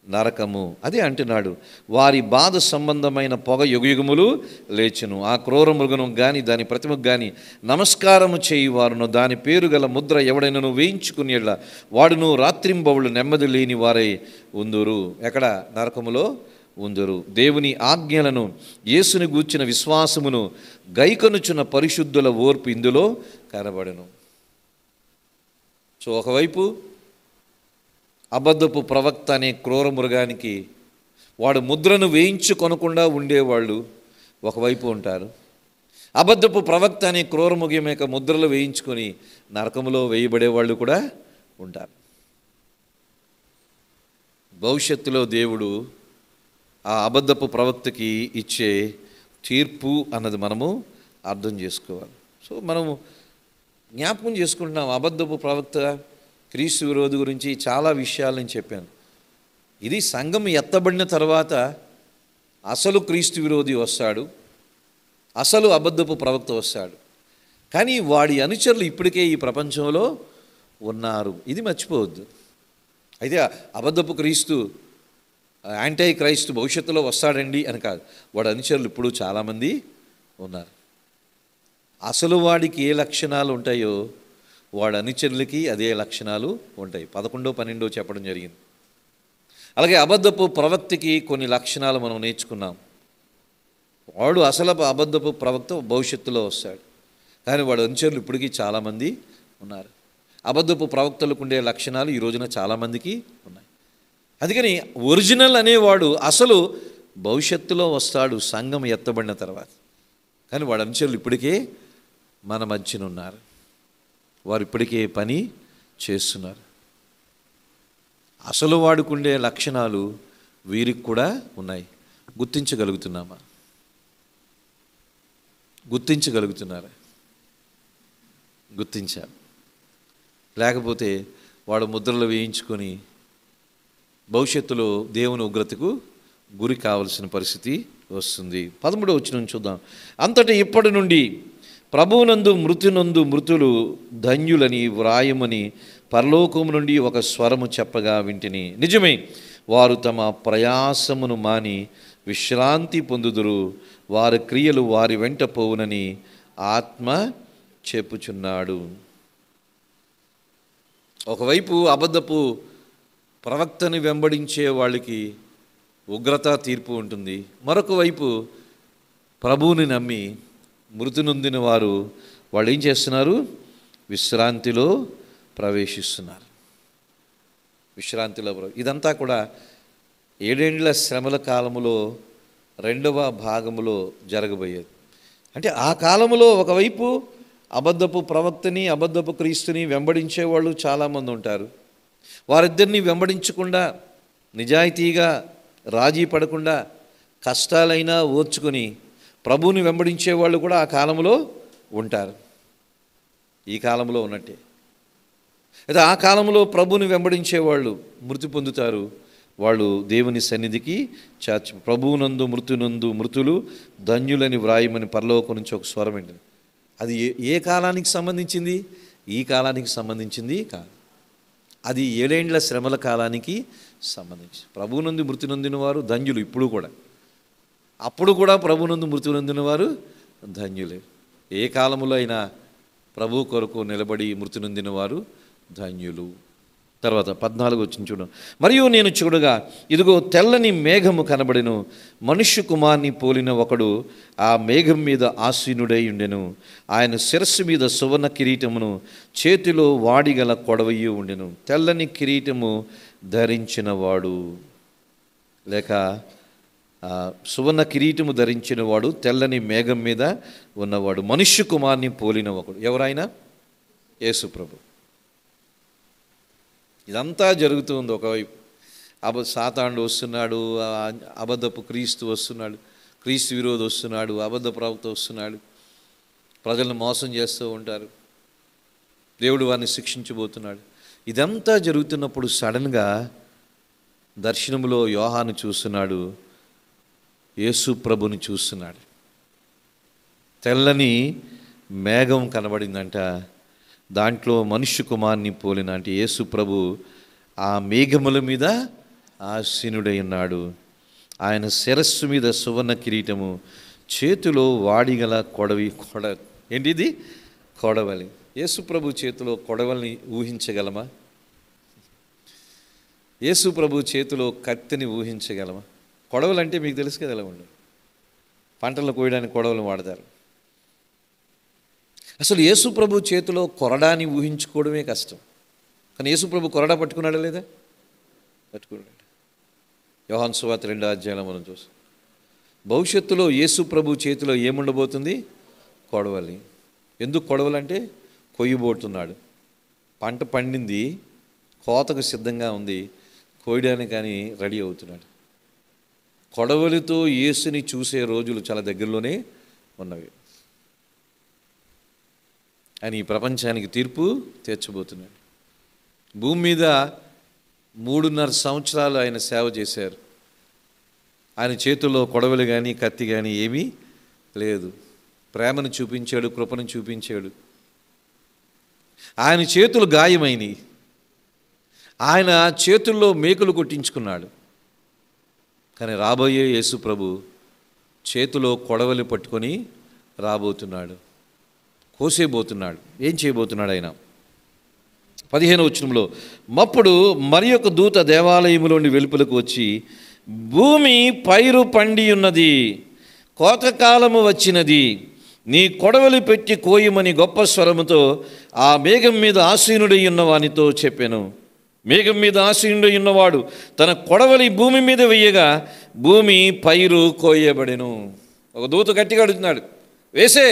నరకము. అదే అంటున్నాడు, వారి బాధ సంబంధమైన పొగ యుగయుగములు లేచును. ఆ క్రూర మృగము కానీ దాని ప్రతిమకు కానీ నమస్కారము చేయువారును దాని పేరు గల ముద్ర ఎవడైనను వేయించుకునేలా వాడును రాత్రింబవళ్ళు నెమ్మది లేని వారై ఉందురు. ఎక్కడ? నరకములో ఉందురు. దేవుని ఆజ్ఞలను యేసుని గూర్చిన విశ్వాసమును గైకొనుచున్న పరిశుద్ధుల ఓర్పు ఇందులో కనబడెను. సో ఒకవైపు అబద్ధపు ప్రవక్త అనే క్రూర మృగానికి వాడు ముద్రను వేయించుకొనకుండా ఉండేవాళ్ళు ఒకవైపు ఉంటారు. అబద్ధపు ప్రవక్త అనే క్రూర మృగం యొక్క ముద్రలు వేయించుకొని నరకములో వేయబడేవాళ్ళు కూడా ఉంటారు. భవిష్యత్తులో దేవుడు ఆ అబద్ధపు ప్రవక్తకి ఇచ్చే తీర్పు అన్నది మనము అర్థం చేసుకోవాలి. సో మనము జ్ఞాపకం చేసుకుంటున్నాం, అబద్ధపు ప్రవక్త క్రీస్తు విరోధి గురించి చాలా విషయాలు నేను చెప్పాను. ఇది సంఘం ఎత్తబడిన తర్వాత అసలు క్రీస్తు విరోధి వస్తాడు, అసలు అబద్ధపు ప్రవక్త వస్తాడు. కానీ వాడి అనుచరులు ఇప్పటికే ఈ ప్రపంచంలో ఉన్నారు, ఇది మర్చిపోవద్దు. అయితే అబద్ధపు క్రీస్తు యాంటీ క్రైస్తు భవిష్యత్తులో వస్తాడండి అని కాదు, వాడి అనుచరులు ఇప్పుడు చాలామంది ఉన్నారు. అసలు వాడికి ఏ లక్షణాలు ఉంటాయో వాడి అనుచరులకి అదే లక్షణాలు ఉంటాయి. 11, 12 చెప్పడం జరిగింది. అలాగే అబద్ధపు ప్రవక్తకి కొన్ని లక్షణాలు మనం నేర్చుకున్నాం. వాడు అసలు అబద్ధపు ప్రవక్త భవిష్యత్తులో వస్తాడు. కానీ వాడు అనుచరులు ఇప్పటికీ చాలామంది ఉన్నారు. అబద్ధపు ప్రవక్తలకు ఉండే లక్షణాలు ఈ రోజున చాలామందికి ఉన్నాయి. అందుకని ఒరిజినల్ అనేవాడు అసలు భవిష్యత్తులో వస్తాడు, సంఘం ఎత్తబడిన తర్వాత. కానీ వాడు అనుచరులు ఇప్పటికే మన మధ్యన ఉన్నారు. వారు ఇప్పటికే పని చేస్తున్నారు. అసలు వాడుకుండే లక్షణాలు వీరికి కూడా ఉన్నాయి. గుర్తించగలుగుతున్నామా? గుర్తించగలుగుతున్నారా? గుర్తించాలి. లేకపోతే వాడు ముద్రలు వేయించుకొని భవిష్యత్తులో దేవుని ఉగ్రతకు గురి కావలసిన పరిస్థితి వస్తుంది. 13వ వచనం చూద్దాం. అంతటి ఇప్పటి నుండి ప్రభువునందు మృతులు ధన్యులని వ్రాయమని పరలోకము నుండి ఒక స్వరము చెప్పగా వింటిని. నిజమే, వారు తమ ప్రయాసమును మాని విశ్రాంతి పొందుదురు, వారి క్రియలు వారి వెంట పోవునని ఆత్మ చెప్పుచున్నాడు. ఒకవైపు అబద్ధపు ప్రవక్తని వెంబడించే వాళ్ళకి ఉగ్రత తీర్పు ఉంటుంది. మరొక వైపు ప్రభువుని నమ్మి మృతి నొందిన వాళ్ళు ఏం చేస్తున్నారు? విశ్రాంతిలో ప్రవేశిస్తున్నారు. ఇదంతా కూడా 7 ఏండ్ల శ్రమల కాలములో 2వ భాగములో జరగబోయేది. అంటే ఆ కాలములో ఒకవైపు అబద్ధపు ప్రవక్తని, అబద్ధపు క్రీస్తుని వెంబడించే వాళ్ళు చాలామంది ఉంటారు. వారిద్దరిని వెంబడించకుండా, నిజాయితీగా రాజీ పడకుండా, కష్టాలైనా ఓర్చుకొని ప్రభువుని వెంబడించే వాళ్ళు కూడా ఆ కాలంలో ఉంటారు. ఈ కాలంలో ఉన్నట్టే. అయితే ఆ కాలంలో ప్రభువుని వెంబడించేవాళ్ళు మృతి పొందుతారు. వాళ్ళు దేవుని సన్నిధికి ప్రభువునందు మృతులు ధన్యులని వ్రాయమని పరలోకం నుంచి ఒక స్వరం ఏంటి. అది ఏ కాలానికి సంబంధించింది? ఈ కాలానికి సంబంధించింది కాదు. అది 7 ఏండ్ల శ్రమల కాలానికి సంబంధించి. ప్రభువునందు మృతి నొందిన వారు ధన్యులు. ఇప్పుడు కూడా, అప్పుడు కూడా ప్రభువునందు మృతి నొందిన వారు ధన్యులే. ఏ కాలములో అయినా ప్రభు కొరకు నిలబడి మృతి నొందిన వారు ధన్యులు. తర్వాత 14 వచ్చిన చూడండి. మరియు నేను చూడగా ఇదిగో తెల్లని మేఘము కనబడెను, మనుష్య కుమార్ని పోలిన ఒకడు ఆ మేఘం మీద ఆసీనుడై ఉండెను. ఆయన శిరస్సు మీద సువర్ణ కిరీటమును, చేతిలో వాడిగల కొడవయ్యి ఉండెను. తెల్లని కిరీటము ధరించిన వాడు, లేక సువర్ణ కిరీటము ధరించిన వాడు, తెల్లని మేఘం మీద ఉన్నవాడు, మనుష్య కుమార్ని పోలిన ఒకడు. ఎవరైనా? యేసు ప్రభు. ఇదంతా జరుగుతుంది. ఒకవైపు సాతానుడు వస్తున్నాడు, అబద్ధపు క్రీస్తు వస్తున్నాడు, క్రీస్తు విరోధి వస్తున్నాడు, అబద్ధ ప్రవక్త వస్తున్నాడు, ప్రజలను మోసం చేస్తూ ఉంటారు, దేవుడు వారిని శిక్షించబోతున్నాడు. ఇదంతా జరుగుతున్నప్పుడు సడన్గా దర్శనంలో యోహాను చూస్తున్నాడు, యేసు ప్రభుని చూస్తున్నాడు. తెల్లని మేఘం కనబడిందంట. దాంట్లో మనుష్య కుమార్ని పోలిన, అంటే యేసు ప్రభు ఆ మేఘముల మీద ఆసీనుడై ఉన్నాడు. ఆయన శిరస్సు మీద సువర్ణ కిరీటము, చేతిలో వాడిగల ఏంటిది? కొడవలి. యేసు ప్రభు చేతిలో కొడవలిని ఊహించగలమా? యేసు ప్రభు చేతిలో కత్తిని ఊహించగలమా? కొడవలు అంటే మీకు తెలుసు కదా, ఎలా ఉండదు. పంటలు కోయడానికి కొడవలు వాడతారు. అసలు యేసు ప్రభు చేతిలో కొరడాని ఊహించుకోవడమే కష్టం. కానీ యేసు ప్రభు కొరడా పట్టుకున్నాడా లేదా? పట్టుకున్నాడు. యోహాను సువార్త 2వ అధ్యాయంలో మనం చూస్తాం. భవిష్యత్తులో యేసు ప్రభు చేతిలో ఏముండబోతుంది? కొడవలి. ఎందుకు కొడవలంటే కొయ్యబోతున్నాడు. పంట పండింది, కోతకు సిద్ధంగా ఉంది, కోయడానికి కానీ రెడీ అవుతున్నాడు. కొడవలితో యేసుని చూసే రోజులు చాలా దగ్గరలోనే ఉన్నవి. ఆయన ఈ ప్రపంచానికి తీర్పు తీర్చబోతున్నాడు. భూమి మీద 3.5 సంవత్సరాలు ఆయన సేవ చేశారు. ఆయన చేతుల్లో కొడవలి కానీ కత్తి కానీ ఏమీ లేదు. ప్రేమను చూపించాడు, కృపను చూపించాడు. ఆయన చేతులు గాయమైనవి. ఆయన చేతుల్లో మేకులు కొట్టించుకున్నాడు. కానీ రాబోయే యేసు ప్రభు చేతిలో కొడవలి పట్టుకొని రాబోతున్నాడు, కోసేబోతున్నాడు. ఏం చేయబోతున్నాడు ఆయన? 15వ వచనంలో, మప్పుడు మరి ఒక దూత దేవాలయములోని వెలుపలకు వచ్చి, భూమి పైరు పండి ఉన్నది, కోతకాలము వచ్చినది, నీ కొడవలి పెట్టి కోయమని గొప్ప స్వరముతో ఆ మేఘం మీద ఆసీనుడై ఉన్న వానితో చెప్పాను. మేఘం మీద ఆసీనుడై ఉన్నవాడు తన కొడవలి భూమి మీద వెయ్యగా భూమి పైరు కోయబడెను. ఒక దూత గట్టిగా అడుగుతున్నాడు, వేసే,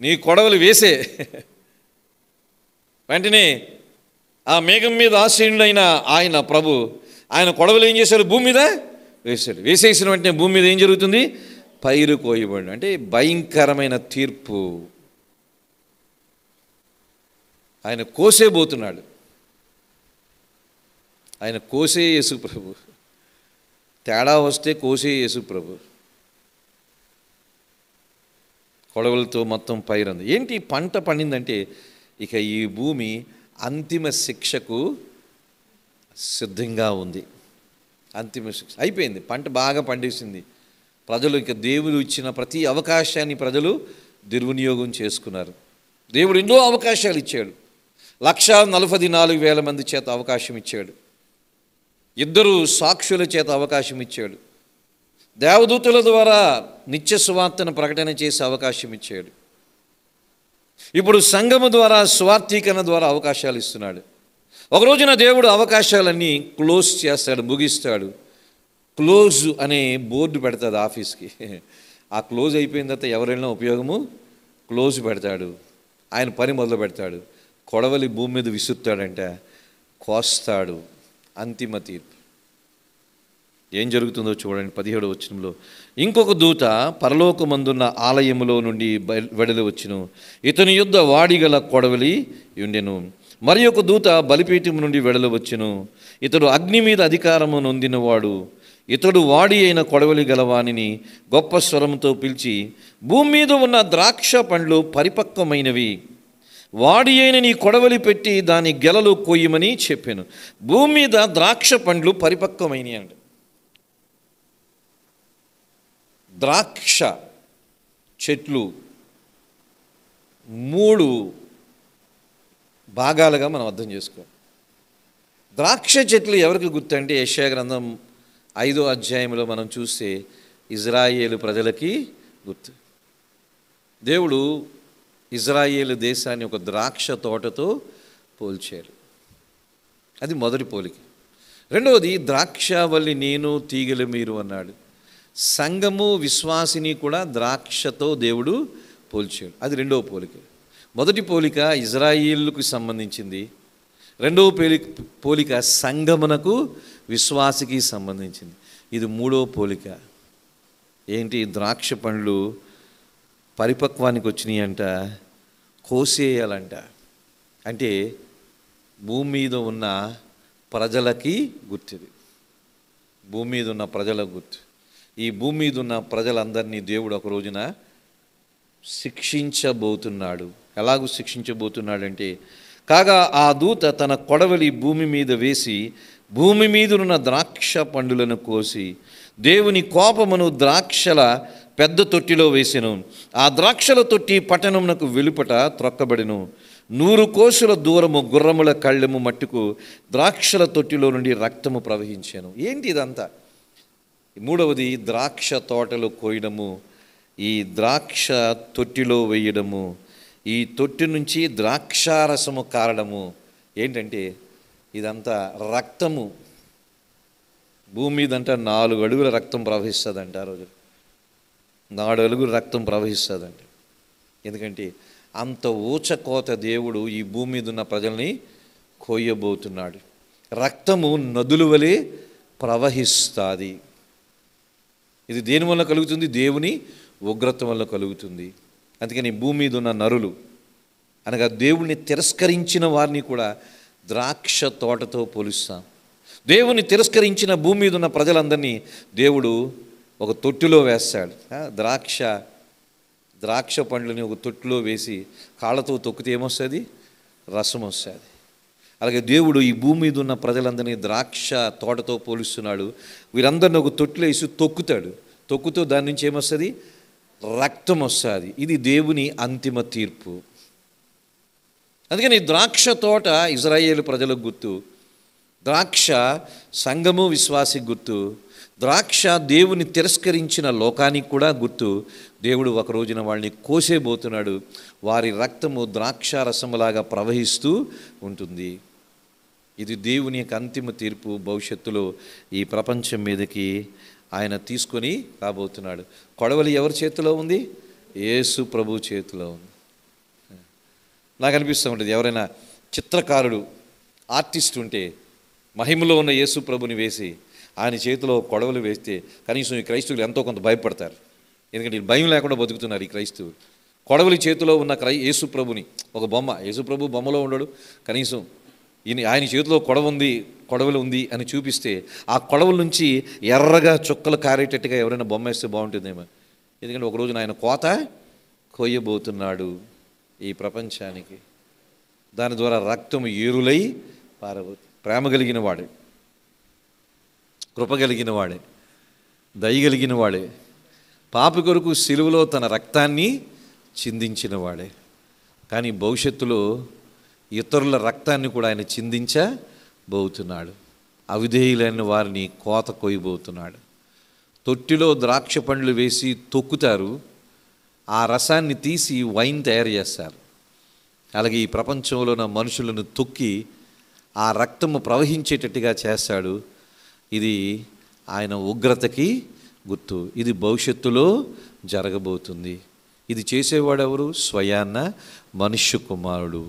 నీ కొడవలి వేసే. వెంటనే ఆ మేఘం మీద ఆసీనుడైన ఆయన ప్రభు ఆయన కొడవలు ఏం చేశాడు? భూమి మీద వేశాడు. వేసేసిన వెంటనే భూమి మీద ఏం జరుగుతుంది? పైరు కోయబడి. అంటే భయంకరమైన తీర్పు. ఆయన కోసేబోతున్నాడు. ఆయన కోసే యేసు ప్రభు. తేడా వస్తే కోసే యేసు ప్రభు. కొడవలతో మొత్తం పైరంది. ఏంటి పంట పండిందంటే ఇక ఈ భూమి అంతిమ శిక్షకు సిద్ధంగా ఉంది. అంతిమ శిక్ష అయిపోయింది. పంట బాగా పండేసింది. ప్రజలు ఇక దేవుడు ఇచ్చిన ప్రతి అవకాశాన్ని ప్రజలు దుర్వినియోగం చేసుకున్నారు. దేవుడు ఎన్నో అవకాశాలు ఇచ్చాడు. 1,44,000 మంది చేత అవకాశం ఇచ్చాడు. 2 సాక్షుల చేత అవకాశం ఇచ్చాడు. దేవదూతల ద్వారా నిత్య సువార్తను ప్రకటన చేసే అవకాశం ఇచ్చాడు. ఇప్పుడు సంఘము ద్వారా స్వార్థీకరణ ద్వారా అవకాశాలు ఇస్తున్నాడు. ఒక రోజున దేవుడు అవకాశాలన్నీ క్లోజ్ చేస్తాడు, ముగిస్తాడు. క్లోజ్ అనే బోర్డు పెడతాడు ఆఫీస్కి. ఆ క్లోజ్ అయిపోయిన తర్వాత ఎవరైనా ఉపయోగము క్లోజ్ పెడతాడు. ఆయన పని మొదలు పెడతాడు. కొడవలి భూమి మీద విసురుతాడంట, కోస్తాడు. అంతిమ తీర్పు. ఏం జరుగుతుందో చూడండి 17వ వచనంలో. ఇంకొక దూత పరలోకమందున్న ఆలయములో నుండి వెడలి వచ్చును. ఇతని యుద్ధ వాడిగల కొడవలి ఉండెను. మరి ఒక దూత బలిపీఠం నుండి వెడలి వచ్చును. ఇతడు అగ్ని మీద అధికారము నొందినవాడు. ఇతడు వాడి అయిన కొడవలి గలవానిని గొప్ప స్వరంతో పిలిచి, భూమి మీద ఉన్న ద్రాక్ష పండ్లు పరిపక్వమైనవి, వాడి అయిన నీ కొడవలి పెట్టి దాని గెలలు కొయ్యమని చెప్పాను. భూమి మీద ద్రాక్ష పండ్లు పరిపక్వమైనవి అంట. ద్రాక్ష చెట్లు 3 భాగాలుగా మనం అర్థం చేసుకోవాలి. ద్రాక్ష చెట్లు ఎవరికి గుర్తు అంటే యెషయా గ్రంథం 5వ అధ్యాయంలో మనం చూస్తే ఇజ్రాయేలు ప్రజలకి గుర్తు. దేవుడు ఇజ్రాయేలు దేశాన్ని ఒక ద్రాక్ష తోటతో పోల్చారు. అది మొదటి పోలిక. రెండవది ద్రాక్షవల్లి నేను తీగలు మీరు అన్నాడు. సంఘము విశ్వాసిని కూడా ద్రాక్షతో దేవుడు పోల్చాడు. అది రెండవ పోలిక. మొదటి పోలిక ఇజ్రాయేలుకు సంబంధించింది. రెండవ పోలిక సంఘమునకు విశ్వాసికి సంబంధించింది. ఇది మూడవ పోలిక. ఏంటి? ద్రాక్ష పండ్లు పరిపక్వానికి వచ్చినాయి అంట, కోసేయాలంట. అంటే భూమి మీద ఉన్న ప్రజలకి గుర్తుది. భూమి మీద ఉన్న ప్రజలకు గుర్తు. ఈ భూమి మీద ఉన్న ప్రజలందరినీ దేవుడు ఒక రోజున శిక్షించబోతున్నాడు. ఎలాగూ శిక్షించబోతున్నాడంటే, కాగా ఆ దూత తన కొడవలి భూమి మీద వేసి భూమి మీదనున్న ద్రాక్ష పండులను కోసి దేవుని కోపమును ద్రాక్షల పెద్ద తొట్టిలో వేసెను. ఆ ద్రాక్షల తొట్టి పట్టణమునకు వెలుపట త్రొక్కబడెను. 100 కోసుల దూరము గుర్రముల కళ్ళెము మట్టుకు ద్రాక్షల తొట్టిలో నుండి రక్తము ప్రవహించాను. ఏంటి ఇదంతా? మూడవది ద్రాక్ష తోటలు కోయడము, ఈ ద్రాక్ష తొట్టిలో వేయడము, ఈ తొట్టి నుంచి ద్రాక్షారసము కారడము. ఏంటంటే ఇదంతా రక్తము. భూమి మీదంట 4 అడుగుల రక్తం ప్రవహిస్తుందంట. ఆ రోజు 4 అడుగుల రక్తం ప్రవహిస్తుందంట. ఎందుకంటే అంత ఊచకోత దేవుడు ఈ భూమి మీద ఉన్న ప్రజల్ని కోయబోతున్నాడు. రక్తము నదుల వలె ప్రవహిస్తుంది. ఇది దేని వల్ల కలుగుతుంది? దేవుని ఉగ్రత వల్ల కలుగుతుంది. అందుకని భూమి మీద ఉన్న నరులు అనగా దేవుణ్ణి తిరస్కరించిన వారిని కూడా ద్రాక్ష తోటతో పోలుస్తాం. దేవుని తిరస్కరించిన భూమి మీద ఉన్న ప్రజలందరినీ దేవుడు ఒక తొట్టిలో వేస్తాడు. ద్రాక్ష పండ్లని ఒక తొట్టిలో వేసి కాళ్ళతో తొక్కితే ఏమొస్తుంది? రసం వస్తుంది. అలాగే దేవుడు ఈ భూమి మీద ఉన్న ప్రజలందరినీ ద్రాక్ష తోటతో పోలుస్తున్నాడు. వీరందరినీ ఒక తొట్టిలో వేసి తొక్కుతాడు. తొక్కుతూ దాని నుంచి ఏమొస్తుంది? రక్తం వస్తుంది. ఇది దేవుని అంతిమ తీర్పు. అందుకని ద్రాక్ష తోట ఇజ్రాయేలు ప్రజలకు గుర్తు, ద్రాక్ష సంఘము విశ్వాసికి గుర్తు, ద్రాక్ష దేవుని తిరస్కరించిన లోకానికి కూడా గుర్తు. దేవుడు ఒక రోజున వాళ్ళని కోసేబోతున్నాడు. వారి రక్తము ద్రాక్ష రసములాగా ప్రవహిస్తూ ఉంటుంది. ఇది దేవుని యొక్క అంతిమ తీర్పు. భవిష్యత్తులో ఈ ప్రపంచం మీదకి ఆయన తీసుకొని రాబోతున్నాడు. కొడవలి ఎవరి చేతిలో ఉంది? యేసు ప్రభు చేతిలో ఉంది. నాకు అనిపిస్తూ ఉంటుంది, ఎవరైనా చిత్రకారుడు, ఆర్టిస్ట్ ఉంటే మహిమలో ఉన్న యేసు ప్రభుని వేసి ఆయన చేతిలో కొడవలు వేస్తే కనీసం ఈ క్రైస్తవులు ఎంతో కొంత భయపడతారు. ఎందుకంటే భయం లేకుండా బతుకుతున్నారు ఈ క్రైస్తవులు. కొడవలి చేతిలో ఉన్న యేసు ప్రభుని, ఒక బొమ్మ, యేసు ప్రభు బొమ్మలో ఉండడు, కనీసం ఆయన చేతిలో కొడవలు ఉంది అని చూపిస్తే ఆ కొడవల నుంచి ఎర్రగా చుక్కలు కారేటట్టుగా ఎవరైనా బొమ్మ వేస్తే బాగుంటుందేమో. ఎందుకంటే ఒకరోజు ఆయన కోత కొయ్యబోతున్నాడు ఈ ప్రపంచానికి. దాని ద్వారా రక్తం ఏరులై పారబోతుంది. ప్రేమ కలిగిన వాడే, కృప కలిగిన వాడే, దయగలిగిన వాడే, పాపి కొరకు సిలువలో తన రక్తాన్ని చిందించిన వాడే. కానీ భవిష్యత్తులో ఇతరుల రక్తాన్ని కూడా ఆయన చిందించబోతున్నాడు. అవిధేయులైన వారిని కోత కొయ్యబోతున్నాడు. తొట్టిలో ద్రాక్ష పండ్లు వేసి తొక్కుతారు, ఆ రసాన్ని తీసి వైన్ తయారు చేస్తారు. అలాగే ఈ ప్రపంచంలో ఉన్న మనుషులను తొక్కి ఆ రక్తము ప్రవహించేటట్టుగా చేస్తాడు. ఇది ఆయన ఉగ్రతకి గుర్తు. ఇది భవిష్యత్తులో జరగబోతుంది. ఇది చేసేవాడు ఎవరు? స్వయాన్న మనుష్య కుమారుడు.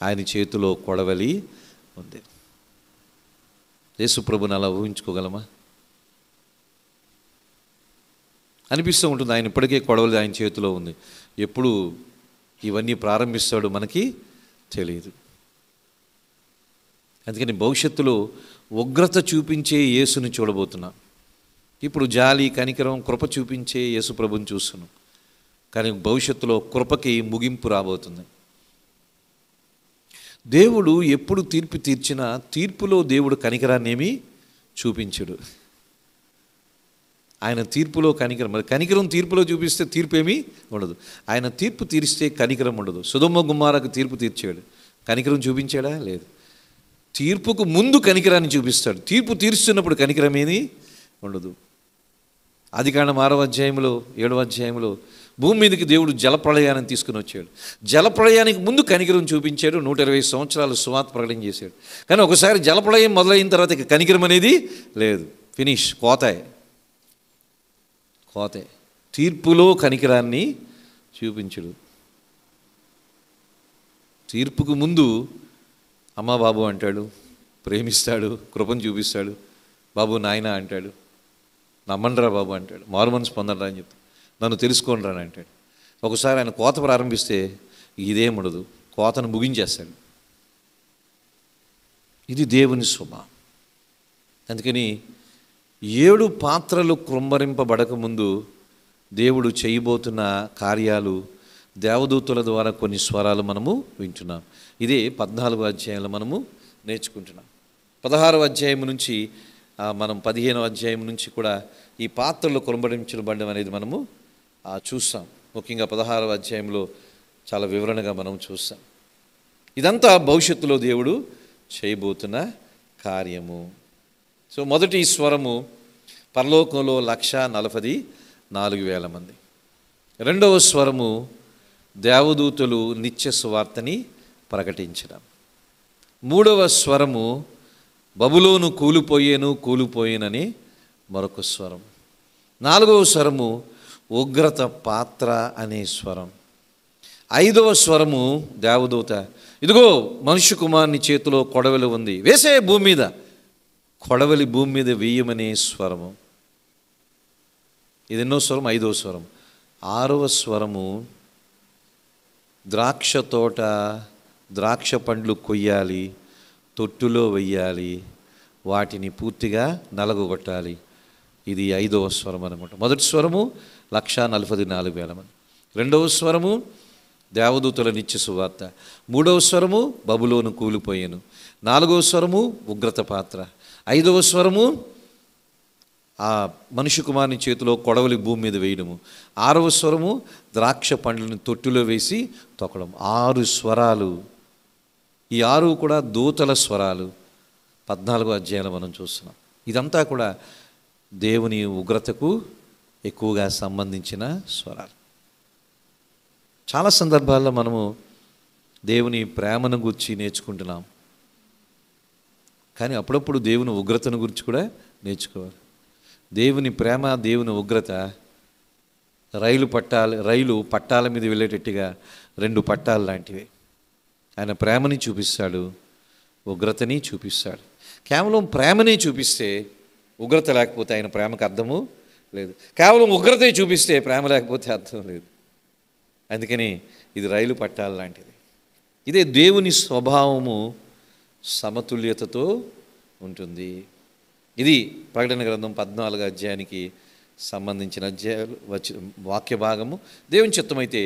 ఆయన చేతిలో కొడవలి ఉంది. యేసు ప్రభుని అలా ఊహించుకోగలమా? అనిపిస్తూ ఉంటుంది, ఆయన ఇప్పటికే కొడవలి ఆయన చేతిలో ఉంది. ఎప్పుడు ఇవన్నీ ప్రారంభిస్తాడో మనకి తెలియదు. అందుకని భవిష్యత్తులో ఉగ్రత చూపించే యేసుని చూడబోతున్నాం. ఇప్పుడు జాలి, కనికరం, కృప చూపించే యేసు ప్రభుని చూస్తున్నాం. కానీ భవిష్యత్తులో కృపకి ముగింపు రాబోతుంది. దేవుడు ఎప్పుడు తీర్పు తీర్చినా తీర్పులో దేవుడు కనికరాన్ని ఏమీ చూపించడు. ఆయన తీర్పులో కనికరం, మరి కనికరం తీర్పులో చూపిస్తే తీర్పు ఏమీ ఉండదు. ఆయన తీర్పు తీరిస్తే కనికరం ఉండదు. సొదొమ గుమ్మారకు తీర్పు తీర్చాడు, కనికరం చూపించాడా? లేదు. తీర్పుకు ముందు కనికరాన్ని చూపిస్తాడు, తీర్పు తీరుస్తున్నప్పుడు కనికరం ఏమీ ఉండదు. ఆదికాండం 6వ అధ్యాయంలో 7వ అధ్యాయంలో భూమి మీదకి దేవుడు జలప్రళయాన్ని తీసుకుని వచ్చాడు. జలప్రళయానికి ముందు కనికరం చూపించాడు. 120 సంవత్సరాలు సువార్త ప్రకటన చేశాడు. కానీ ఒకసారి జలప్రళయం మొదలైన తర్వాత ఇక కనికరం అనేది లేదు. ఫినిష్, కోతే. తీర్పులో కనికరాన్ని చూపించడు. తీర్పుకు ముందు అమ్మ బాబు అంటాడు, ప్రేమిస్తాడు, కృపను చూపిస్తాడు. బాబు నాయన అంటాడు, నమ్మండిరా బాబు అంటాడు, మారు మనసు పొందండిరా అని చెప్తాడు, నన్ను తెలుసుకోండి రా అని అంటాడు. ఒకసారి ఆయన కోత ప్రారంభిస్తే ఇదేముండదు, కోతను ముగించేస్తాడు. ఇది దేవుని స్వభావం. అందుకని 7 పాత్రలు కృంభరింపబడకముందు దేవుడు చేయబోతున్న కార్యాలు దేవదూతల ద్వారా కొన్ని స్వరాలు మనము వింటున్నాం. ఇదే 14వ అధ్యాయంలో మనము నేర్చుకుంటున్నాం. 16వ అధ్యాయం నుంచి మనం 15వ అధ్యాయం నుంచి కూడా ఈ పాత్రలు కృంభరించబడడం అనేది మనము చూస్తాం. ముఖ్యంగా 16వ అధ్యాయంలో చాలా వివరణగా మనం చూస్తాం. ఇదంతా భవిష్యత్తులో దేవుడు చేయబోతున్న కార్యము. సో మొదటి స్వరము పరలోకంలో 144,000 మంది. రెండవ స్వరము దేవదూతలు నిత్య సువార్తని ప్రకటించడం. మూడవ స్వరము బబులోను కూలిపోయేనని మరొక స్వరం. నాలుగవ స్వరము ఉగ్రత పాత్ర అనే స్వరం. ఐదవ స్వరము దేవదూత, ఇదిగో మనుష్య కుమారుని చేతిలో కొడవలి ఉంది, వేసే భూమి మీద, కొడవలి భూమి మీద వేయమనే స్వరము. ఇది ఎన్నో స్వరం? ఐదవ స్వరం. ఆరవ స్వరము ద్రాక్ష తోట, ద్రాక్ష పండ్లు కొయ్యాలి, తొట్టులో వెయ్యాలి, వాటిని పూర్తిగా నలగొట్టాలి. ఇది ఐదవ స్వరం అనమాట. మొదటి స్వరము 144,000 మంది. రెండవ స్వరము దేవదూతల నిత్య సువార్త. మూడవ స్వరము బబులోను కూలిపోయాను. నాలుగవ స్వరము ఉగ్రత పాత్ర. ఐదవ స్వరము ఆ మనుష్య కుమారుని చేతిలో కొడవలి భూమి మీద వేయడము. ఆరవ స్వరము ద్రాక్ష పండ్లను తొట్టులో వేసి తొక్కడం. 6 స్వరాలు. ఈ 6 కూడా దూతల స్వరాలు 14వ అధ్యాయంలో మనం చూస్తున్నాం. ఇదంతా కూడా దేవుని ఉగ్రతకు ఎక్కువగా సంబంధించిన స్వరాలు. చాలా సందర్భాల్లో మనము దేవుని ప్రేమను గురించి నేర్చుకుంటున్నాం, కానీ అప్పుడప్పుడు దేవుని ఉగ్రతను గురించి కూడా నేర్చుకోవాలి. దేవుని ప్రేమ, దేవుని ఉగ్రత రైలు పట్టాల మీద వెళ్ళేటట్టుగా రెండు పట్టాలు లాంటివి. ఆయన ప్రేమని చూపిస్తాడు, ఉగ్రతని చూపిస్తాడు. కేవలం ప్రేమని చూపిస్తే ఉగ్రత లేకపోతే ఆయన ప్రేమకు అర్థము లేదు. కేవలం ఉగ్రతే చూపిస్తే ప్రేమ లేకపోతే అర్థం లేదు. అందుకని ఇది రైలు పట్టాలు లాంటిది. ఇదే దేవుని స్వభావము సమతుల్యతతో ఉంటుంది. ఇది ప్రకటన గ్రంథం 14 అధ్యాయానికి సంబంధించిన అధ్యాయాలు వాక్య భాగము. దేవుని చిత్తమైతే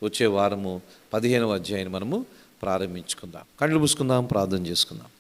వచ్చే వారము 15వ అధ్యాయాన్ని మనము ప్రారంభించుకుందాం. కళ్ళు మూసుకుందాం, ప్రార్థన చేసుకుందాం.